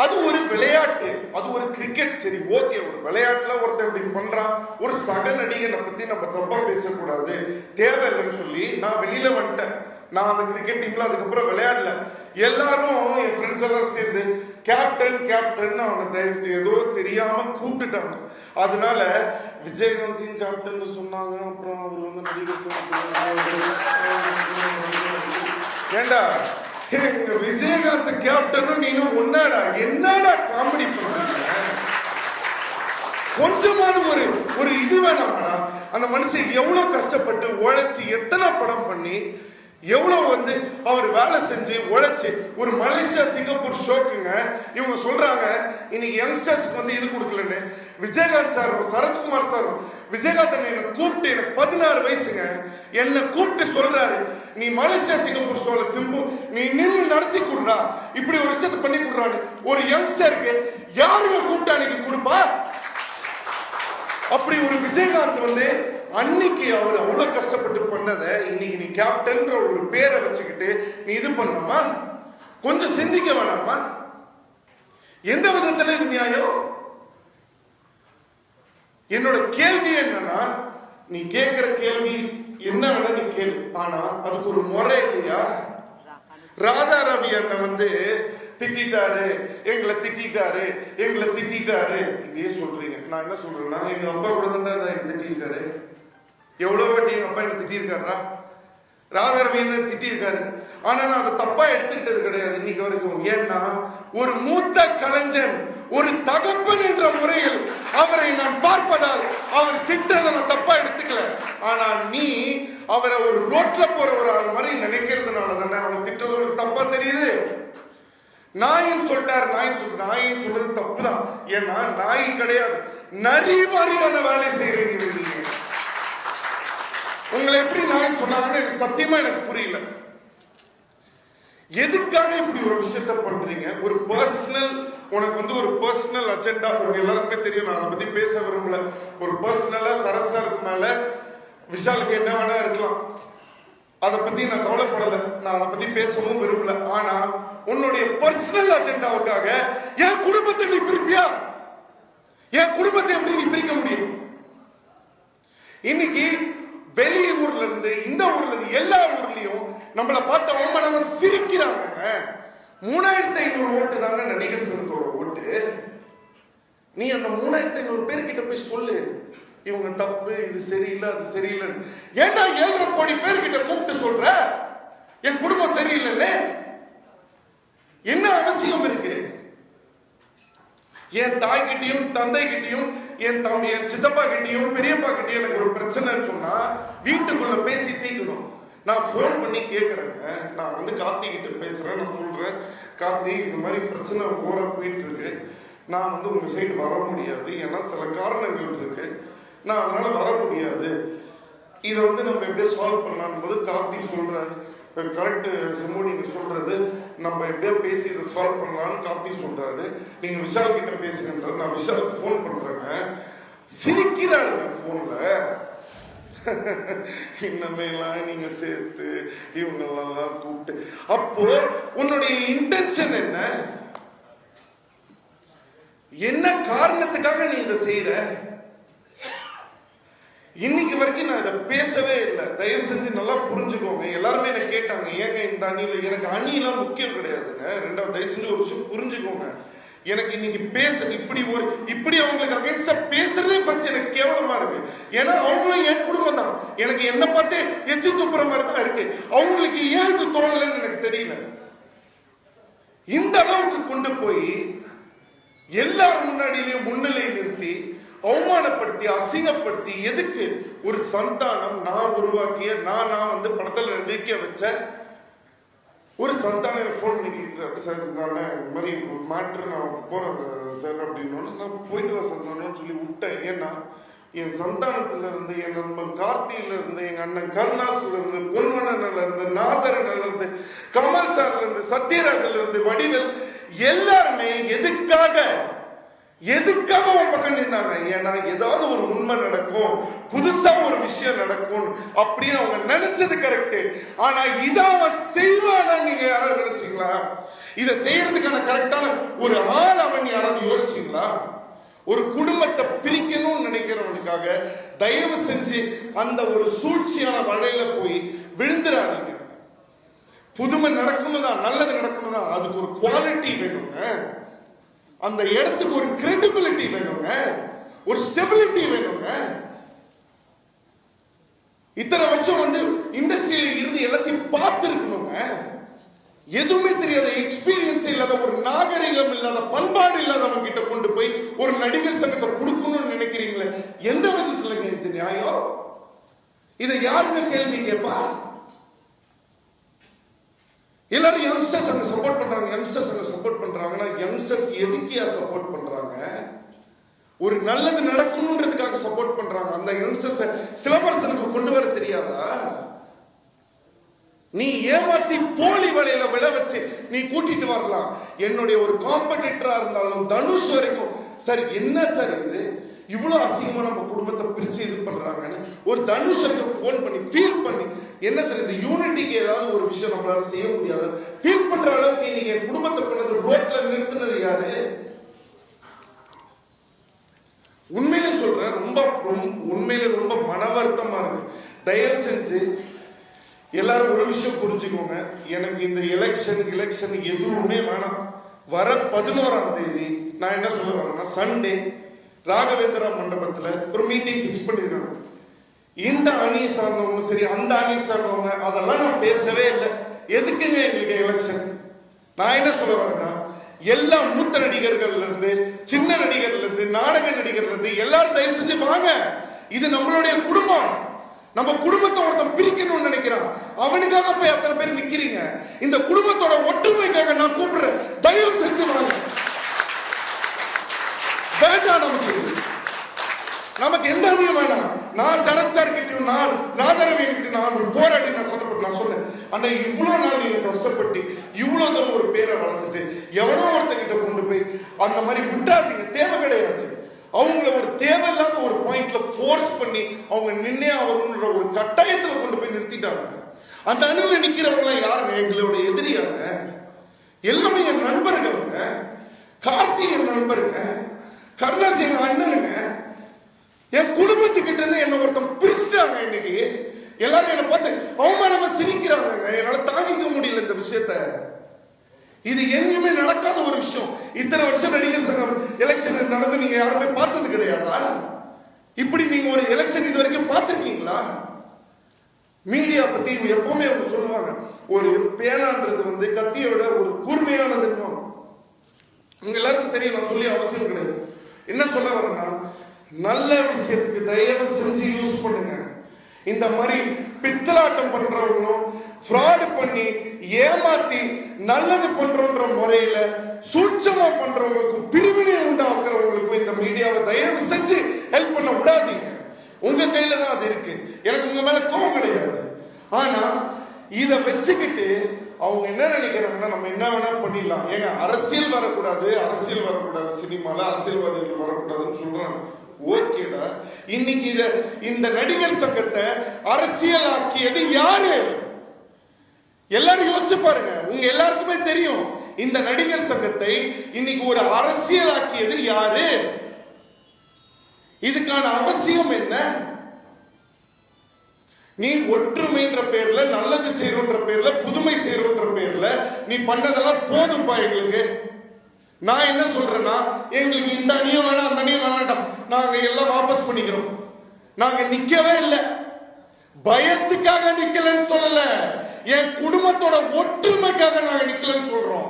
அது ஒரு விளையாட்டு, அது ஒரு கிரிக்கெட். சரி ஓகே, ஒரு விளையாட்டுல ஒருத்தன் இப்படி பண்றான், ஒரு சக நடிகனை பத்தி நம்ம தப்பா பேசக்கூடாது, தேவையில்லைன்னு சொல்லி நான் வெளியில வந்துட்டேன். நான் அந்த கிரிக்கெட் டீம்ல அதுக்கப்புறம் விளையாடல. எல்லாரும் என் ஃப்ரெண்ட்ஸ் எல்லாம் சேர்ந்து கேப்டன் கேப்டன் அவனை ஏதோ தெரியாம கூப்பிட்டுட்டாங்க. அதனால விஜயகாந்தையும் கேப்டன் சொன்னாங்க. அப்புறம் அவர் வந்து நடிகர் ஏண்டா எங்க விஜயகாந்த் கேப்டனும் நீனும் ஒன்னாடா, என்னடா காமெடி பண்றீங்க? கொஞ்சமாவது ஒரு இது வேணாமாடா? அந்த மனுஷன் எவ்வளவு கஷ்டப்பட்டு உழைச்சி எத்தனை படம் பண்ணி எவ்வளவு வந்து அவர் வேலை செஞ்சு உழைச்சு ஒரு மலேசியா சிங்கப்பூர் ஷோக்குங்க. இவங்க சொல்றாங்க இன்னைக்கு யங்ஸ்டர்ஸ்க்கு வந்து இது கொடுக்கலன்னு. விஜயகாந்த் சாரும் சரத்குமார் சாரும் விஜயகாந்த் என்னை கூப்பிட்டு, எனக்கு 16 வயசுங்க, என்னை கூப்பிட்டு சொல்றாரு, நீ மலேசியா சிங்கப்பூர் ஷோல சிம்பு நீ நின்று நடத்தி கொடுறா, இப்படி ஒரு விஷயத்த பண்ணி கொடுறான்னு. ஒரு யங்ஸ்டருக்கு யாருங்க கூப்பிட்டு அன்னைக்கு கொடுப்பா? அப்படி ஒரு விஜயகாந்த் வந்து அன்னைக்கு அவர் அவ்வளவு கஷ்டப்பட்டு பண்ணதை இன்னைக்கு நீ கேப்டன்ற ஒரு பேரை வச்சுக்கிட்டு நீ இது பண்ணணுமா? கொஞ்சம் சிந்திக்க வேணாமா? எந்த விதத்துல இது நியாயம்? என்னோட கேள்வி என்னன்னா, நீ கேட்கிற கேள்வி என்ன வேணா நீ கேளு, ஆனா அதுக்கு ஒரு முறை இல்லையா? ராதா ரவி அண்ணன் வந்து திட்டாரு, எங்களை திட்டாரு, எங்களை திட்டாரு, இதே சொல்றீங்க. நான் என்ன சொல்றேன்னா, எங்க அப்பா கூட தான் என்ன திட்டாரு. எவ்வளவு வாட்டி எங்க அப்பா என்ன திட்டிருக்காரா? ராதாரவி என்ன திட்டிருக்காரு. ஆனா நான் அதை தப்பா எடுத்துக்கிட்டது கிடையாது இன்னைக்கு வரைக்கும். ஏன்னா ஒரு மூத்த கலைஞன், ஒரு தகப்பன் என்ற முறையில் அவரை நான் பார்ப்பதால் அவர் திட்டதை நான் தப்பா எடுத்துக்கல. ஆனா நீ அவரை ஒரு ரோட்ல போற ஒரு ஆள் மாதிரி நினைக்கிறதுனால தானே அவர் திட்டது ஒரு தப்பா தெரியுது. நாயின்னு சொல்லிட்டாரு, நாயின்னு சொல்றது தப்புதான். ஏன்னா நாய் கிடையாது, நரி மாதிரியான வேலை செய்யறீங்க நீங்க. உங்களை எப்படி நாயின்னு சொன்னாங்கன்னு எனக்கு சத்தியமா எனக்கு புரியல. எதுக்காக இப்படி ஒரு விஷயத்த பண்றீங்க? ஒரு பர்சனல், உனக்கு வந்து ஒரு பர்சனல் அஜெண்டா உங்க எல்லாருக்குமே தெரியும். நான் அதை பத்தி பேச விரும்பல. ஒரு பர்சனலா சரத் சாருக்கு மேல விஷாலுக்கு என்ன வேணா இருக்கலாம், அதை பத்தி நான் கவலைப்படல, நான் அதை பத்தி பேசவும் விரும்பல. ஆனா உன்னுடைய பர்சனல் அஜெண்டாவுக்காக என் குடும்பத்தை நீ பிரிப்பியா? என் குடும்பத்தை எப்படி நீ பிரிக்க முடியும்? இன்னைக்கு வெளியூர்ல இருந்து இந்த ஊர்ல இருந்து எல்லா ஊர்லயும் நம்மளை பார்த்து அவமானமா சிரிக்கிறாங்க. 3500 ஓட்டு தாங்க நடிகர் சங்கத்தோட ஓட்டு. நீ அந்த 3500 பேர்கிட்ட போய் சொல்லு, இவங்க தப்பு, இது சரியில்லை, அது சரியில்லைன்னு. ஏன்டா 7.5 கோடி பேர்கிட்ட கூப்பிட்டு சொல்ற என் குடும்பம் சரியில்லைன்னு? என்ன அவசியம் இருக்கு? என் தாய் கிட்டையும் தந்தை கிட்டையும் என் சித்தப்பா கிட்டையும் பெரியப்பா கிட்டையும் எனக்கு ஒரு பிரச்சனைன்னு சொன்னா வீட்டுக்குள்ள பேசி தீக்கணும். நான் போன் பண்ணி கேட்கறேங்க, நான் வந்து கார்த்தி கிட்ட பேசுறேன், நான் சொல்றேன், கார்த்தி இந்த மாதிரி பிரச்சனை ஓரா போயிட்டு இருக்கு, நான் வந்து உங்க சைடு வர முடியாது, ஏன்னா சில காரணங்கள் இருக்கு, நான் அதனால வர முடியாது, இதை வந்து நம்ம எப்படியே சால்வ் பண்ணலான்னு போது கார்த்தி சொல்றாரு, கரெக்ட் சிம்பு நீங்க சொல்றது, நம்ம எப்படியோ பேசி இதை சால்வ் பண்ணலாம்னு கார்த்தி சொல்றாரு, நீங்க விஷால் கிட்ட பேசுங்கன்ற. நான் விஷாலுக்கு போன் பண்றேங்க, சிரிக்கிறாருங்க போன்ல. இன்னமேலாம் நீங்க சேர்த்து இவங்களெல்லாம் கூப்பிட்டு, அப்போ உன்னுடைய இன்டென்ஷன் என்ன? என்ன காரணத்துக்காக நீ இதை செய்யற? இன்னைக்கு வரைக்கும் நான் இதை பேசவே இல்லை. தயவு செஞ்சு நல்லா புரிஞ்சுக்கோங்க. எல்லாருமே என்ன கேட்டாங்க, ஏங்க இந்த அணியில, எனக்கு அணியெல்லாம் முக்கியம் கிடையாதுங்க. ரெண்டாவது தயவு செஞ்சு ஒரு விஷயம் புரிஞ்சுக்கோங்க. எனக்கு இன்னைக்கு இப்படி அவங்களுக்கு அகைன்ஸ்டா பேசுறதே ஃபர்ஸ்ட் எனக்கு கேவலமா இருக்கு. ஏன்னா அவங்களும் என் குடும்பம் தான், எனக்கு என்ன பார்த்து எச்சி துப்புற மாதிரி தான் இருக்கு. அவங்களுக்கு ஏன் இது தோணலன்னு எனக்கு தெரியல. இந்த அளவுக்கு கொண்டு போய் எல்லாரும் முன்னாடியிலையும் முன்னிலை நிறுத்தி அவமானப்படுத்தி அசிங்கப்படுத்தி எதுக்கு? ஒரு சந்தானம் நான் உருவாக்கிய நான் வந்து படத்துல நடிக்க வச்ச ஒரு சந்தானம் போன் பண்ணிக்கிட்டு சார் இந்த மாதிரி மேட்ரு நான் போறேன் சார் அப்படின்னு நான் போயிட்டு வா சந்தானம்னு சொல்லி விட்டேன். ஏன்னா என் சந்தானத்துல இருந்து, என் நண்பன் கார்த்தியில இருந்து, எங்க அண்ணன் கருணாசுல இருந்து, பொன்வண்ணன்ல இருந்து, நாசரன்ல இருந்து, கமல் சார்ல இருந்து, சத்யராஜ்ல இருந்து, வடிவேல் எல்லாருமே எதுக்காக உன் பக்கம் நின்னாங்க? ஏன்னா ஏதாவது ஒரு உண்மை நடக்கும், புதுசா ஒரு விஷயம் நடக்கும் அப்படின்னு அவங்க நினைச்சது கரெக்ட். ஆனா இத அவன் செய்வானா நீங்க யாராவது நினைச்சீங்களா? இதை செய்யறதுக்கான கரெக்டான ஒரு ஆள் அவன் யாராவது யோசிச்சீங்களா? ஒரு குடும்பத்தை பிரிக்கணும்னு நினைக்கிறவனுக்காக தயவு செஞ்சு அந்த ஒரு சூழ்ச்சியான வலையில போய் விழுந்துடாதீங்க. புதுமை நடக்கணும் தான், நல்லது நடக்கணும் தான், அதுக்கு ஒரு குவாலிட்டி வேணுங்க, அந்த இடத்துக்கு ஒரு கிரெடிபிலிட்டி வேணுங்க, ஒரு ஸ்டெபிலிட்டி வேணுங்க. இத்தனை வருஷம் வந்து இண்டஸ்ட்ரியில இருந்து எல்லாத்தையும் பார்த்துருக்கணுங்க. எதுவுமே தெரியாத, எக்ஸ்பீரியன்ஸ் இல்லாத, ஒரு நாகரிகம் இல்லாத, பண்பாடு இல்லாதவங்க கிட்ட கொண்டு போய் ஒரு நடிகர் சங்கத்தை கொடுக்கணும்னு நினைக்கிறீங்களே, எந்த விதத்துல இது நியாயம்? இதை யாருங்க கேள்வி கேட்பா? எல்லாரும் யங்ஸ்டர்ஸ் அங்க சப்போர்ட் பண்றாங்க, யங்ஸ்டர்ஸ் அங்க சப்போர்ட் பண்றாங்கன்னா யங்ஸ்டர்ஸ் எதுக்கியா சப்போர்ட் பண்றாங்க? ஒரு நல்லது நடக்கணும்ன்றதுக்காக சப்போர்ட் பண்றாங்க. அந்த யங்ஸ்டர்ஸ் சிலம்பரசனுக்கு கொண்டு வர தெரியாதா? நீ ஏமாத்தி போலி வலையில விழ வச்சு நீ கூட்டிட்டு வரலாம். என்னுடைய ஒரு காம்படிட்டரா இருந்தாலும் தனுஷ் வரைக்கும் சார் என்ன சார் இது இவ்வளவு அசிங்கமா நம்ம குடும்பத்தை பிரிச்சு இது பண்றாங்கன்னு ஒரு தனுஷுக்கு போன் பண்ணி ஃபீல் பண்ணி, என்ன சார் இந்த யூனிட்டிக்கு ஏதாவது ஒரு விஷயம் நம்மளால செய்ய முடியாது ஃபீல் பண்ற அளவுக்கு இன்னைக்கு என் குடும்பத்தை கொண்டது ரோட்ல நிறுத்தினது யாரு? உண்மையிலே சொல்றேன், உண்மையிலே ரொம்ப மன வருத்தமா இருக்கு. தயவு செஞ்சு எல்லாரும் ஒரு விஷயம் புரிஞ்சுக்கோங்க, எனக்கு இந்த எலெக்ஷன் எதுவுமே வேணாம். வர 11ஆம் தேதி நான் என்ன சொல்ல வரேன்னா, சண்டே ராகவேந்திரா மண்டபத்துல ஒரு மீட்டிங் பிக்ஸ் பண்ணிருக்காங்க. இந்த அணி சார்ந்தவங்க சரி, அந்த அணி சார்ந்தவங்க, அதெல்லாம் நான் பேசவே இல்லை. எதுக்குங்க எங்களுக்கு எலெக்ஷன்? நான் என்ன சொல்ல வரேன்னா, எல்லா மூத்த நடிகர்கள்ல இருந்து, சின்ன நடிகர்ல இருந்து, நாடக நடிகர்ல இருந்து எல்லாரும் தயவு செஞ்சு வாங்க. இது நம்மளுடைய குடும்பம். நம்ம குடும்பத்தை ஒருத்தன் பிரிக்கணும்னு நினைக்கிறான், அவனுக்காக போய் அத்தனை பேர் நிக்கிறீங்க. இந்த குடும்பத்தோட ஒற்றுமைக்காக நான் கூப்பிடுறேன், தயவு செஞ்சு வாங்க. வேண்டாம், நமக்கு எந்த அணியும் வேணாம். நான் சரத் சார் கிட்ட, நான் ராதாரவியன் கிட்ட நான் போராடி நான் சொன்னேன், ஆனா இவ்வளவு நாள் நீங்க கஷ்டப்பட்டு இவ்வளவு தூரம் ஒரு பேரை வளர்த்துட்டு எவனோ ஒருத்தங்கிட்ட கொண்டு போய் அந்த மாதிரி விட்டாதீங்க, தேவை கிடையாது. அவங்கள ஒரு தேவையில்லாத ஒரு பாயிண்ட்ல ஃபோர்ஸ் பண்ணி அவங்க நின்னே அவங்களோட ஒரு கட்டாயத்துல கொண்டு போய் நிறுத்திட்டாங்க. அந்த அணியில நிக்கிறவங்க யாருங்க? எங்களோட எதிரியாங்க. எல்லாமே என் நண்பர்களுங்க. கார்த்தி என் நண்பருங்க, கருணாஸ் எங்க அண்ணனுங்க. என் குடும்பத்துக்கிட்ட இருந்து என்ன ஒருத்தன் பிரிச்சுட்டாங்க. இன்னைக்கு எல்லாரும் என்ன பார்த்து அவமானமா சிரிக்கிறாங்க. என்னால தாங்கிக்க முடியல இந்த விஷயத்த. இது எங்கேயுமே நடக்காத ஒரு விஷயம். இத்தனை வருஷம் நடிகர் சங்கம் எலெக்ஷன் நடந்து நீங்க யாருமே பார்த்தது கிடையாதா? இப்படி நீங்க ஒரு எலெக்ஷன் இது வரைக்கும் பார்த்திருக்கீங்களா? மீடியா பத்தி எப்பவுமே அவங்க சொல்லுவாங்க, ஒரு பேனான்றது வந்து கத்தியை விட ஒரு கூர்மையானதுன்னு. உங்க எல்லாருக்கும் தெரியும், நான் சொல்லி அவசியம் கிடையாது. என்ன சொல்ல வரேன்னா, நல்ல விஷயத்துக்கு தயவு செஞ்சு யூஸ் பண்ணுங்க. இந்த மாதிரி பித்தலாட்டம் பண்றவங்களும் ஃப்ராட் பண்ணி ஏமாத்தி நல்லது பண்றோன்ற முறையில சூட்சமா பண்றவங்களுக்கும் பிரிவினை உண்டாக்குறவங்களுக்கும் இந்த மீடியாவை தயவு செஞ்சு ஹெல்ப் பண்ண விடாதீங்க. உங்க கையில தான் அது இருக்கு. எனக்கு உங்க மேல கோபம் கிடையாது. ஆனா இத வச்சுக்கிட்டு அவங்க என்ன நினைக்கிறாங்கன்னா, நம்ம என்ன வேணா பண்ணிடலாம். ஏங்க அரசியல் வரக்கூடாது சினிமால அரசியல்வாதிகள் வரக்கூடாதுன்னு சொல்றாங்க. ஓகேடா, இன்னைக்கு இந்த நடிகர் சங்கத்தை அரசியல் ஆக்கியது யாரு? எல்லாரும் யோசிச்சு பாருங்க. உங்க எல்லாருக்குமே தெரியும், இந்த நடிகர் சங்கத்தை இன்னைக்கு ஒரு அரசியல் ஆக்கியது யாரு? இதுக்கான அவசியம் என்ன? நீ ஒற்றுமைன்ற பேர்ல, நல்லது செய்யறோன்ற பேர்ல, புதுமை செய்யறோன்ற பேர்ல நீ பண்ணதெல்லாம் போதும்பா எங்களுக்கு. நான் என்ன சொல்றேன்னா, எங்களுக்கு இந்த அணியும் வேணாம் அந்த அணியும் வேணாம், நாங்க எல்லாம் வாபஸ் பண்ணிக்கிறோம். நாங்க நிக்கவே இல்லை, பயத்துக்காக நிக்கலன்னு சொல்லல, என் குடும்பத்தோட ஒற்றுமைக்காக நாங்க நிக்கலன்னு சொல்றோம்.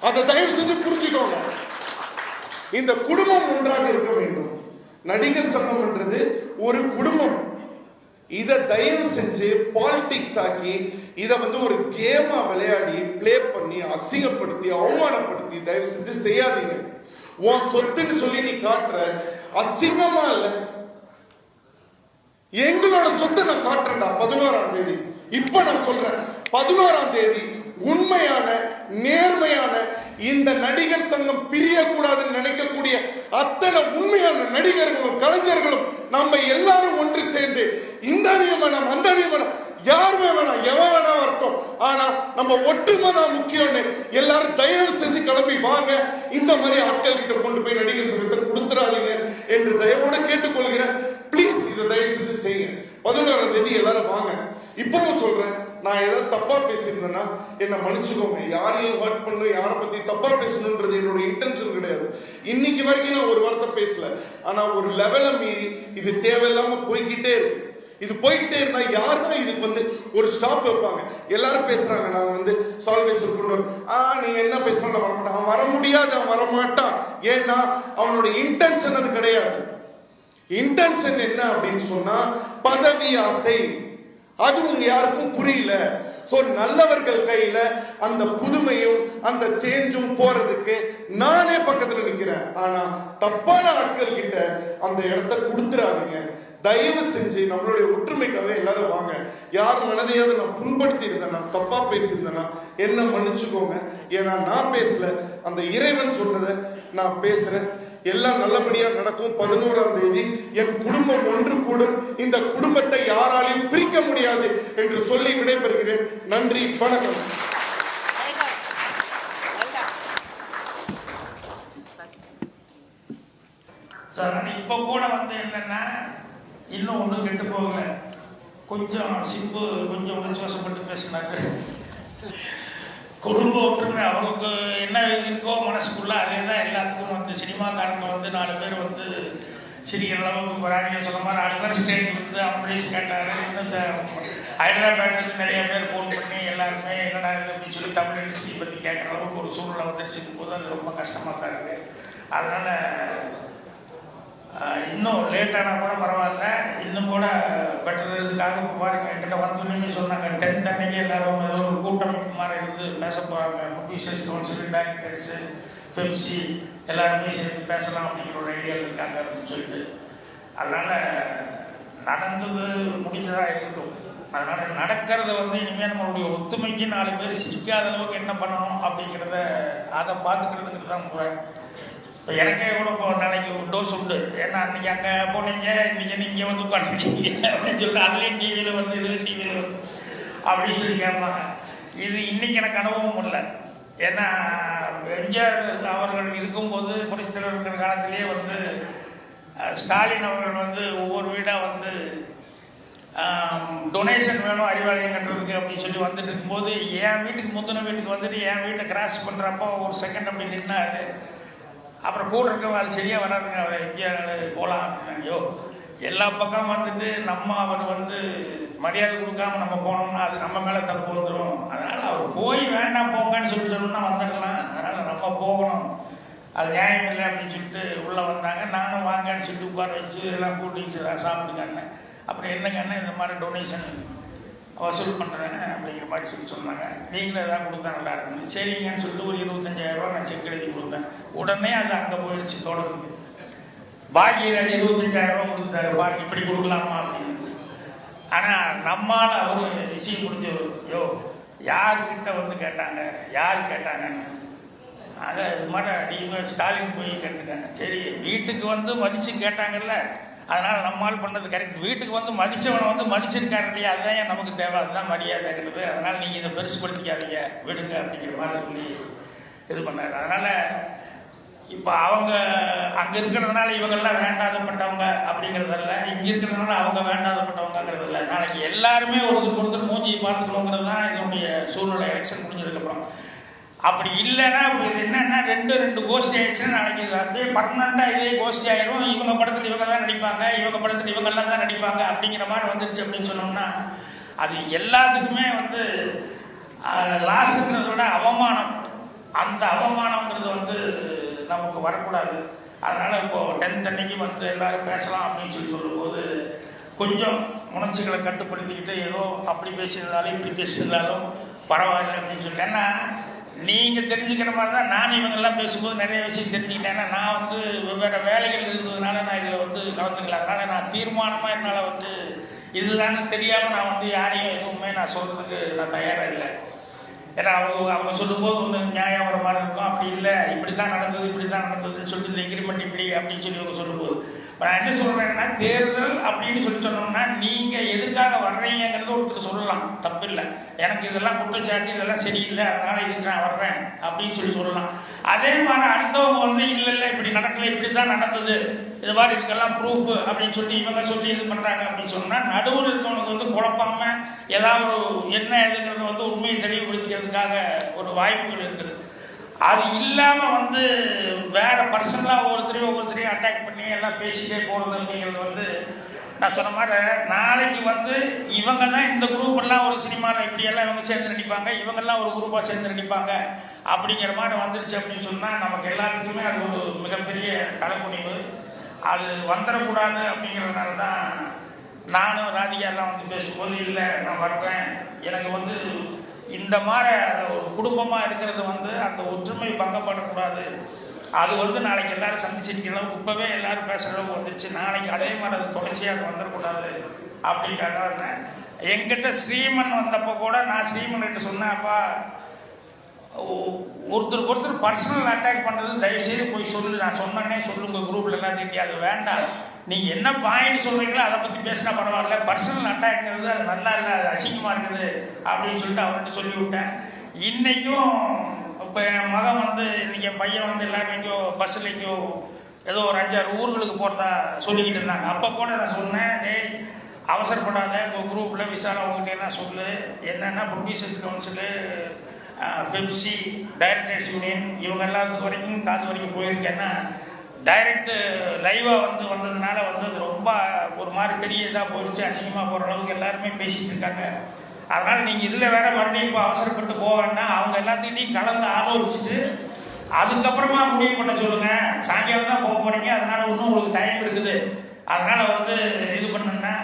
அதை தயவு செஞ்சு புரிஞ்சுக்கோங்க. இந்த குடும்பம் ஒன்றாக இருக்க வேண்டும். நடிகர் சங்கம்ன்றது ஒரு குடும்பம். இதை தயவு செஞ்சு பாலிடிக்ஸ் ஆக்கி இதை ஒரு கேமா விளையாடி பிளே பண்ணி அசிங்கப்படுத்தி அவமானப்படுத்தி தயவு செஞ்சு செய்யாதீங்க. உன் சொத்துன்னு சொல்லி நீ காட்டுற அசிங்கமா இல்ல? எங்களோட சொத்தை நான் காட்டுறேன்டா 11ஆம் தேதி. இப்ப நான் சொல்றேன் 11ஆம் தேதி உண்மையான நேர்மையான இந்த நடிகர் சங்கம் பிரியக்கூடாதுன்னு நினைக்கக்கூடிய அத்தனை உண்மையான நடிகர்களும் கலைஞர்களும் நம்ம எல்லாரும் ஒன்று சேர்ந்து இந்த அணியம் வேணாம் அந்த அணியம் வேணாம் யாருமே வேணாம் எவன் வேணா வரட்டும், ஆனா நம்ம ஒற்றுமை தான் முக்கியம்னு எல்லாரும் தயவு செஞ்சு கிளம்பி வாங்க. இந்த மாதிரி ஆட்கள் கிட்ட கொண்டு போய் நடிகர் சங்கத்தை கொடுத்துறாதீங்க என்று தயவோட கேட்டுக்கொள்கிறேன். பிளீஸ் இதை தயவு செஞ்சு செய்யுங்க. 11ஆம் தேதி எல்லாரும் வாங்க. இப்பவும் சொல்றேன், நான் ஏதாவது தப்பா பேசியிருந்தேன்னா என்னை மன்னிச்சுக்கோங்க. யாரையும் ஹர்ட் பண்ணணும், யாரை பத்தி தப்பா பேசணும்ன்றது என்னோட இன்டென்ஷன் கிடையாது. இன்னைக்கு வரைக்கும் நான் ஒரு வார்த்தை பேசல. ஆனா ஒரு லெவலை மீறி இது தேவையில்லாம போய்கிட்டே இருக்கு. இது போயிட்டே இருந்தா யார் தான் இதுக்கு ஒரு ஸ்டாப் வைப்பாங்க? எல்லாரும் பேசுறாங்க நாங்க சால்வேஷன் கொண்டு வரோம். நீங்க என்ன பேசுறாங்க? வரமாட்டான், அவன் வர முடியாது, அவன் வரமாட்டான். ஏன்னா அவனோட இன்டென்ஷன் அது கிடையாது. இன்டென்ஷன் என்ன அப்படின்னு சொன்னா பதவி ஆசை. அது உங்க யாருக்கும் புரியல. சோ நல்லவர்கள் கையில அந்த புதுமையும் அந்த சேஞ்சும் போறதுக்கு நானே பக்கத்துல நிக்கிறேன். ஆனா தப்பான ஆட்கள் கிட்ட அந்த இடத்தை கொடுத்துறாதீங்க. தயவு செஞ்சு நம்மளுடைய ஒற்றுமைக்காக எல்லாரும் வாங்க. யார் மனதையாவது நான் புண்படுத்தி இருந்தேன்னா, தப்பா பேசியிருந்தேன்னா என்ன மன்னிச்சுக்கோங்க. ஏன்னா நான் பேசல, அந்த இறைவன் சொன்னதை நான் பேசுறேன். எல்லாம் நல்லபடியா நடக்கும். 11ஆம் தேதி என் குடும்பம் ஒன்று கூடும். இந்த குடும்பத்தை யாராலையும் பிரிக்க முடியாது என்று சொல்லி விடைபெறுகிறேன். நன்றி, வணக்கம். சார் இப்போ கூட என்னன்னா இன்னும் ஒன்றும் கெட்டு போகல. கொஞ்சம் சிம்பு கொஞ்சம் உணர்ச்சி வசப்பட்டு பேசினாங்க. குடும்ப ஒற்றுமை அவருக்கு என்ன இருக்கோ மனசுக்குள்ள அதே தான் எல்லாத்துக்கும் சினிமாக்காரங்க 4 பேர் சிரிக்கிற அளவுக்கு போகிறாங்க. சொன்ன மாதிரி 4 பேர் ஸ்டேட்லேருந்து அம்பரீஷ் கேட்டார். இன்னும் ஹைதராபாத்லேருந்து நிறைய பேர் ஃபோன் பண்ணி எல்லாருமே என்னடா இது அப்படின்னு சொல்லி தமிழ் இண்டஸ்ட்ரி பற்றி கேட்குற அளவுக்கு ஒரு சூழ்நிலை வந்துருச்சுக்கும் போது அது ரொம்ப கஷ்டமாக தான் இருக்குது. அதனால் இன்னும் லேட்டானா கூட பரவாயில்ல, இன்னும் கூட பெட்டர். இதுக்காக பாருங்க, என்கிட்ட வந்தோன்னே சொன்னாங்க 10th அன்னைக்கு எல்லாரும் ஏதோ ஒரு கூட்டமைப்பு மாதிரி இருந்து பேச போகிறாங்க. ப்ரொடியூசர்ஸ் கவுன்சில், டைரக்டர்ஸு, பெப்சி எல்லாருமே சேர்ந்து பேசலாம் அப்படிங்கிற ஒரு ஐடியாவில் இருக்காங்க அப்படின்னு சொல்லிட்டு. அதனால் நடந்தது முடிஞ்சதாக இருக்கட்டும். அதனால் நடக்கிறத இனிமேல் நம்மளுடைய ஒத்துமைக்கு 4 பேர் சிரிக்காத அளவுக்கு என்ன பண்ணணும் அப்படிங்கிறத அதை பார்த்துக்கிறதுங்கிறது தான் முறை. இப்போ எனக்கே கூட இப்போ நாளைக்கு டோஸ் உண்டு. ஏன்னா அன்றைக்கி அங்கே போனீங்க, இன்றைக்கி நீங்கள் உட்காந்துருக்கீங்க அப்படின்னு சொல்லி அதுலேயும் டிவியில் வருது இதுலேயும் டிவியில் வருது அப்படின்னு சொல்லி கேட்பாங்க. இது இன்றைக்கி எனக்கு அனுபவம் இல்லை. ஏன்னா எம்ஜிஆர் அவர்கள் இருக்கும்போது புரட்சித் தலைவர் இருக்கிற காலத்திலேயே ஸ்டாலின் அவர்கள் ஒவ்வொரு வீடாக டொனேஷன் வேணும் அறிவாலயம் கட்டுறதுக்கு அப்படின்னு சொல்லி வந்துட்டு இருக்கும்போது என் வீட்டுக்கு முந்தின வீட்டுக்கு என் வீட்டை கிராஸ் பண்ணுறப்போ ஒரு செகண்ட் அப்படி நின்னாரு. அப்புறம் கூட இருக்கவங்க அது சரியாக வராதுங்க, அவரை எம்ஜிஆர் போகலாம் அப்படின்னாங்க. எல்லா பக்கம் நம்ம அவர் மரியாதை கொடுக்காம நம்ம போனோம்னா அது நம்ம மேலே தப்பு வந்துடும். அதனால் அவர் போய் வேண்டாம் போங்கன்னு சொல்லணும்னா வந்துடலாம். அதனால் நம்ம போகணும், அது நியாயம் இல்லை அப்படின்னு சொல்லிட்டு உள்ளே வந்தாங்க. நானும் வாங்கன்னு சொல்லிட்டு உட்கார வச்சு எல்லாம் கூட்டிங்ஸ் எல்லாம் சாப்பிட்டுக்காங்க. அப்புறம் என்னங்கன்னா இந்த மாதிரி டொனேஷன் வசூல் பண்ணுறேன் அப்படிங்கிற மாதிரி சொன்னாங்க. நீங்களும் எதாவது கொடுத்தா நல்லா இருக்குன்னு சரிங்கன்னு சொல்லிட்டு ஒரு 25,000 நான் செக் எழுதி கொடுத்தேன். உடனே அது அங்கே போயிடுச்சு தொடர்ந்து. பாக்கியராஜ் 25,000 கொடுத்துட்டாரு, பாக்கி இப்படி கொடுக்கலாமா அப்படின்னு. ஆனால் நம்மால் அவர் விஷயம் புரிஞ்சு யாருக்கிட்ட கேட்டாங்க, யார் கேட்டாங்கன்னு. அதை இது மாதிரி அதிகமாக ஸ்டாலின் போய் கேட்டுருக்காங்க. சரி வீட்டுக்கு மதித்து கேட்டாங்கல்ல, அதனால் நம்மால் பண்ணது கரெக்ட். வீட்டுக்கு மதித்தவனை மதிச்சிருக்காரு இல்லையா, அதுதான் நமக்கு தேவை, அதுதான் மரியாதைங்கிறது. அதனால் நீங்கள் இதை பெருசுப்படுத்திக்காதீங்க விடுங்க அப்படிங்கிற மாதிரி சொல்லி இது பண்ணார். அதனால் இப்போ அவங்க அங்கே இருக்கிறதுனால இவங்கெல்லாம் வேண்டாதப்பட்டவங்க அப்படிங்கிறதல்ல, இங்கே இருக்கிறதுனால அவங்க வேண்டாதப்பட்டவங்கிறதில்ல. நாளைக்கு எல்லாருமே ஒருத்தர் மூஞ்சியை பார்த்துக்கணுங்கிறது தான் இதனுடைய சூழ்நிலை. எலெக்ஷன் முடிஞ்சதுக்கப்புறம் அப்படி இல்லைன்னா என்னன்னா ரெண்டு கோஷ்டி ஆயிடுச்சுன்னா நாளைக்கு இது அப்படியே பர்மனண்டாக இதே கோஷ்டி ஆயிரும். இவங்க படத்தில் இவங்க தான் நடிப்பாங்க, இவங்க படத்தில் இவங்கெல்லாம் தான் நடிப்பாங்க அப்படிங்கிற மாதிரி வந்துருச்சு அப்படின்னு சொன்னோம்னா அது எல்லாத்துக்குமே லாஸ்ங்கிறத விட அவமானம். அந்த அவமானங்கிறது நமக்கு வரக்கூடாது. அதனால் இப்போது 10th அன்னைக்கு வந்து எல்லோரும் பேசலாம் அப்படின்னு சொல்லும்போது கொஞ்சம் உணர்ச்சிகளை கட்டுப்படுத்திக்கிட்டு ஏதோ அப்படி பேசியிருந்தாலும் இப்படி பேசியிருந்தாலும் பரவாயில்லை அப்படின்னு சொல்லிட்டு. ஏன்னா நீங்கள் தெரிஞ்சுக்கிற மாதிரி தான் நான் இவங்கெல்லாம் பேசும்போது நிறைய விஷயம் தெரிஞ்சுக்கிட்டேன். ஏன்னா நான் வந்து வெவ்வேறு வேலைகள் இருந்ததுனால நான் இதில் வந்து கலந்துக்கல. அதனால் நான் தீர்மானமாக என்னால் வந்து இதுதான்னு தெரியாமல் நான் வந்து யாரையும் எதுவுமே நான் சொல்கிறதுக்கு நான் தயாராக இல்லை. ஏன்னா அவங்க சொல்லும்போது ஒன்று நியாயம் வர மாதிரி இருக்கும், அப்படி இல்லை இப்படி தான் நடந்ததுன்னு சொல்லிட்டு இந்த எக்ரிமெண்ட் இப்படி அப்படின்னு சொல்லி அவங்க சொல்லும்போது நான் என்ன சொல்கிறேன்னா, தேர்தல் அப்படின்னு சொன்னோம்னா நீங்கள் எதுக்காக வர்றீங்கிறத ஒருத்தர் சொல்லலாம், தப்பு இல்லை. எனக்கு இதெல்லாம் குற்றச்சாட்டு இதெல்லாம் சரியில்லை, அதனால் இதுக்கு நான் வர்றேன் அப்படின்னு சொல்லலாம். அதே மாதிரி அடுத்தவங்க வந்து இல்லை இப்படி நடக்கலை, இப்படி தான் நடந்தது, இது மாதிரி இதுக்கெல்லாம் ப்ரூஃப் அப்படின்னு சொல்லி இவங்க சொல்லி இது பண்ணுறாங்க அப்படின்னு சொன்னால் நடுவில் இருக்கவனுக்கு வந்து குழப்பாம ஏதாவது ஒரு என்ன எதுங்கிறத வந்து உண்மையை தெளிவுபடுத்திக்கிறதுக்காக ஒரு வாய்ப்புகள் இருக்குது. அது இல்லாமல் வந்து வேறு பர்சனலாக ஒவ்வொருத்தரையும் அட்டாக் பண்ணி எல்லாம் பேசிகிட்டே போகிறது அப்படிங்கிறது வந்து நான் சொன்ன மாதிரி நாளைக்கு வந்து இவங்க தான் இந்த குரூப் எல்லாம் ஒரு சினிமாவில் இப்படியெல்லாம் இவங்க சேர்ந்து நடிப்பாங்க, இவங்கெல்லாம் ஒரு குரூப்பாக சேர்ந்து நடிப்பாங்க அப்படிங்கிற மாதிரி வந்துருச்சு அப்படின்னு சொன்னால் நமக்கு எல்லாத்துக்குமே அது ஒரு மிகப்பெரிய தலைக்குனிவு. அது வந்துடக்கூடாது அப்படிங்கிறதுனால தான் நானும் ராதிகாலாம் வந்து பேசும்போது இல்லை நான் வர்றேன், எனக்கு வந்து இந்த மாதிரி ஒரு குடும்பமாக இருக்கிறது வந்து அந்த ஒற்றுமை பங்கப்படக்கூடாது, அது வந்து நாளைக்கு எல்லோரும் சந்திச்சிருக்கிற அளவுக்கு இப்போவே எல்லோரும் பேசுகிற அளவுக்கு வந்துருச்சு, நாளைக்கு அதே மாதிரி அது தொடர்ச்சியாக அது வந்துடக்கூடாது அப்படிங்கிறத. என்கிட்ட ஸ்ரீமன் வந்தப்போ கூட நான் ஸ்ரீமன்கிட்ட சொன்னேன்ப்பா, ஒருத்தருக்கு பர்சனல் அட்டாக் பண்ணுறது தயவுசெய்து போய் சொல்லு, நான் சொன்னேன்னே சொல்லுங்க குரூப்பில் எல்லாம் திட்டி, அது வேண்டாம், நீங்கள் என்ன பாயிண்ட் சொல்கிறீங்களோ அதை பற்றி பேசினா பரவாயில்ல, பர்சனல் அட்டாக்ங்கிறது அது நல்லா இல்லை, அது அசிங்கமாக இருக்குது அப்படின்னு சொல்லிட்டு அவர்கிட்ட சொல்லிவிட்டேன். இன்றைக்கும் இப்போ என் மகன் வந்து இன்றைக்கி என் பையன் வந்து எல்லோரும் எங்கேயோ பஸ்ஸில் எங்கேயோ ஏதோ ஒரு 5-6 ஊர்களுக்கு போகிறதா சொல்லிக்கிட்டு இருந்தாங்க. அப்போ கூட நான் சொன்னேன், டேய் அவசரப்படாத, உங்கள் குரூப்பில் விசாரணை உங்கள்கிட்ட சொல்லு, என்னென்னா producers council, Pepsi, directors union இவங்க எல்லாத்துக்கு வரைக்கும் காது வரைக்கும் போயிருக்கேன்னா டைரக்ட் லைவாக வந்ததுனால வந்து அது ரொம்ப ஒரு மாதிரி பெரிய இதாக போயிடுச்சு, அசிங்கமாக போகிற அளவுக்கு எல்லாருமே பேசிகிட்டு இருக்காங்க. அதனால் நீங்கள் இதில் வேற மறுபடியும் இப்போ அவசரப்பட்டு போக வேண்டாம், அவங்க எல்லாத்துக்கிட்டையும் கலந்து ஆலோசிச்சுட்டு அதுக்கப்புறமா முடிவு பண்ண சொல்லுங்கள், சாயங்காலம் தான் போக போகிறீங்க, அதனால் இன்னும் உங்களுக்கு டைம் இருக்குது, அதனால் வந்து இது பண்ணுன்னா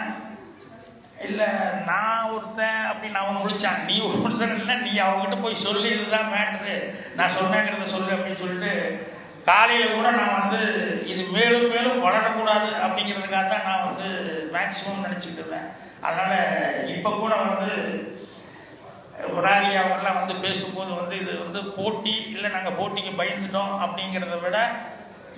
இல்லை நான் ஒருத்தன் அப்படின்னு அவன் முடித்தான், நீ ஒருத்தன் இல்லை, நீ அவங்ககிட்ட போய் சொல்லி இதுதான் மேட்ரு, நான் சொன்னேங்கிறத சொல்லு அப்படின்னு சொல்லிட்டு காலையில் கூட நான் வந்து இது மேலும் மேலும் வளரக்கூடாது அப்படிங்கிறதுக்காக தான் நான் வந்து மேக்ஸிமம் நினச்சிக்கிட்டு இருந்தேன். அதனால் இப்போ கூட வந்து ராலி அவங்கெல்லாம் வந்து பேசும்போது வந்து இது வந்து போட்டி இல்லை, நாங்கள் போட்டிக்கு பயந்துட்டோம் அப்படிங்கிறத விட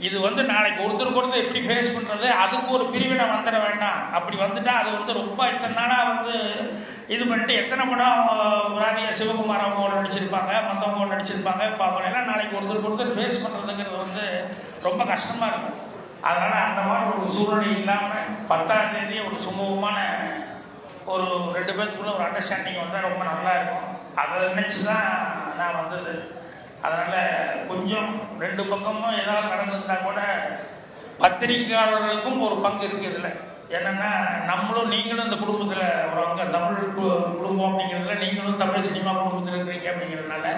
இது வந்து நாளைக்கு ஒருத்தருக்கு எப்படி ஃபேஸ் பண்ணுறது, அதுக்கு ஒரு பிரிவினை வந்துட வேண்டாம், அப்படி வந்துட்டால் அது வந்து ரொம்ப இத்தனை நாளாக வந்து இது பண்ணிட்டு எத்தனை படம் ராதிகா சிவகுமார் அவங்களோட நடிச்சிருப்பாங்க, மற்றவங்களோட நடிச்சிருப்பாங்க, இப்போ அவங்களெல்லாம் நாளைக்கு ஒருத்தருக்கு ஃபேஸ் பண்ணுறதுங்கிறது வந்து ரொம்ப கஷ்டமாக இருக்கும். அதனால் அந்த மாதிரி ஒரு சூழ்நிலை இல்லாமல் 10ஆம் தேதி ஒரு சுமூகமான ஒரு 2 பேர்த்துக்குள்ளே ஒரு அண்டர்ஸ்டாண்டிங் வந்தால் ரொம்ப நல்லா இருக்கும். அதை நினச்சி தான் நான் வந்தது. அதனால் கொஞ்சம் 2 பக்கமும் ஏதாவது நடந்திருந்தால் கூட பத்திரிகையாளர்களுக்கும் ஒரு பங்கு இருக்குது இதில். என்னென்னா நீங்களும் இந்த குடும்பத்தில் ஒரு தமிழ் குடும்பம் அப்படிங்கிறதுல நீங்களும் தமிழ் சினிமா குடும்பத்தில் இருக்கிறீங்க அப்படிங்கிறதுனால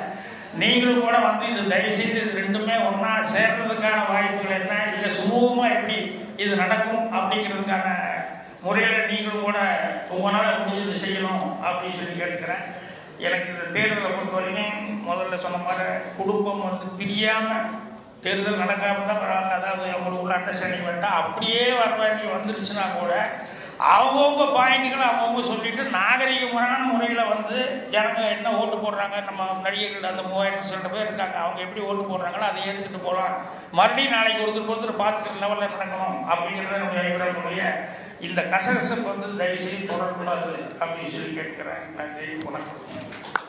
நீங்களும் கூட வந்து இது தயவுசெய்து இது 2மே ஒன்றா சேர்றதுக்கான வாய்ப்புகள் என்ன, இல்லை சுமூகமாக எப்படி இது நடக்கும் அப்படிங்கிறதுக்கான முறையில் நீங்களும் கூட உங்களால் முடிஞ்சது செய்யணும் அப்படின்னு சொல்லி கேட்டுக்கிறேன். எனக்கு இந்த தேர்தலை பொறுத்த வரைக்கும் முதல்ல சொன்ன மாதிரி குடும்பம் வந்து பிரியாமல் தேர்தல் நடக்காமல் தான் பரவாயில்ல, அதாவது அவங்களுக்கு உள்ள அண்டர்ஸ்டாண்டிங் வேண்டாம், அப்படியே வர வேண்டி வந்துருச்சுன்னா கூட அவங்கவுங்க பாயிண்ட்டுகளை அவங்கவுங்க சொல்லிட்டு நாகரிகமான முறையில் வந்து ஜனங்க என்ன ஓட்டு போடுறாங்க, நம்ம நடிகர்கள் அந்த 3000 பேர் இருக்காங்க, அவங்க எப்படி ஓட்டு போடுறாங்களோ அதை ஏற்றுக்கிட்டு போகலாம், மறுபடியும் நாளைக்கு ஒருத்தர் பார்த்துட்டு லெவலில் நடக்கணும் அப்படிங்கிறத என்னுடைய அபிப்பிராயமுடைய இந்த கசகசப்பு வந்து தயவுசெய்து தொடரக்கூடாது அப்படின்னு சொல்லி கேட்கிறேன். நன்றி, வணக்கம்.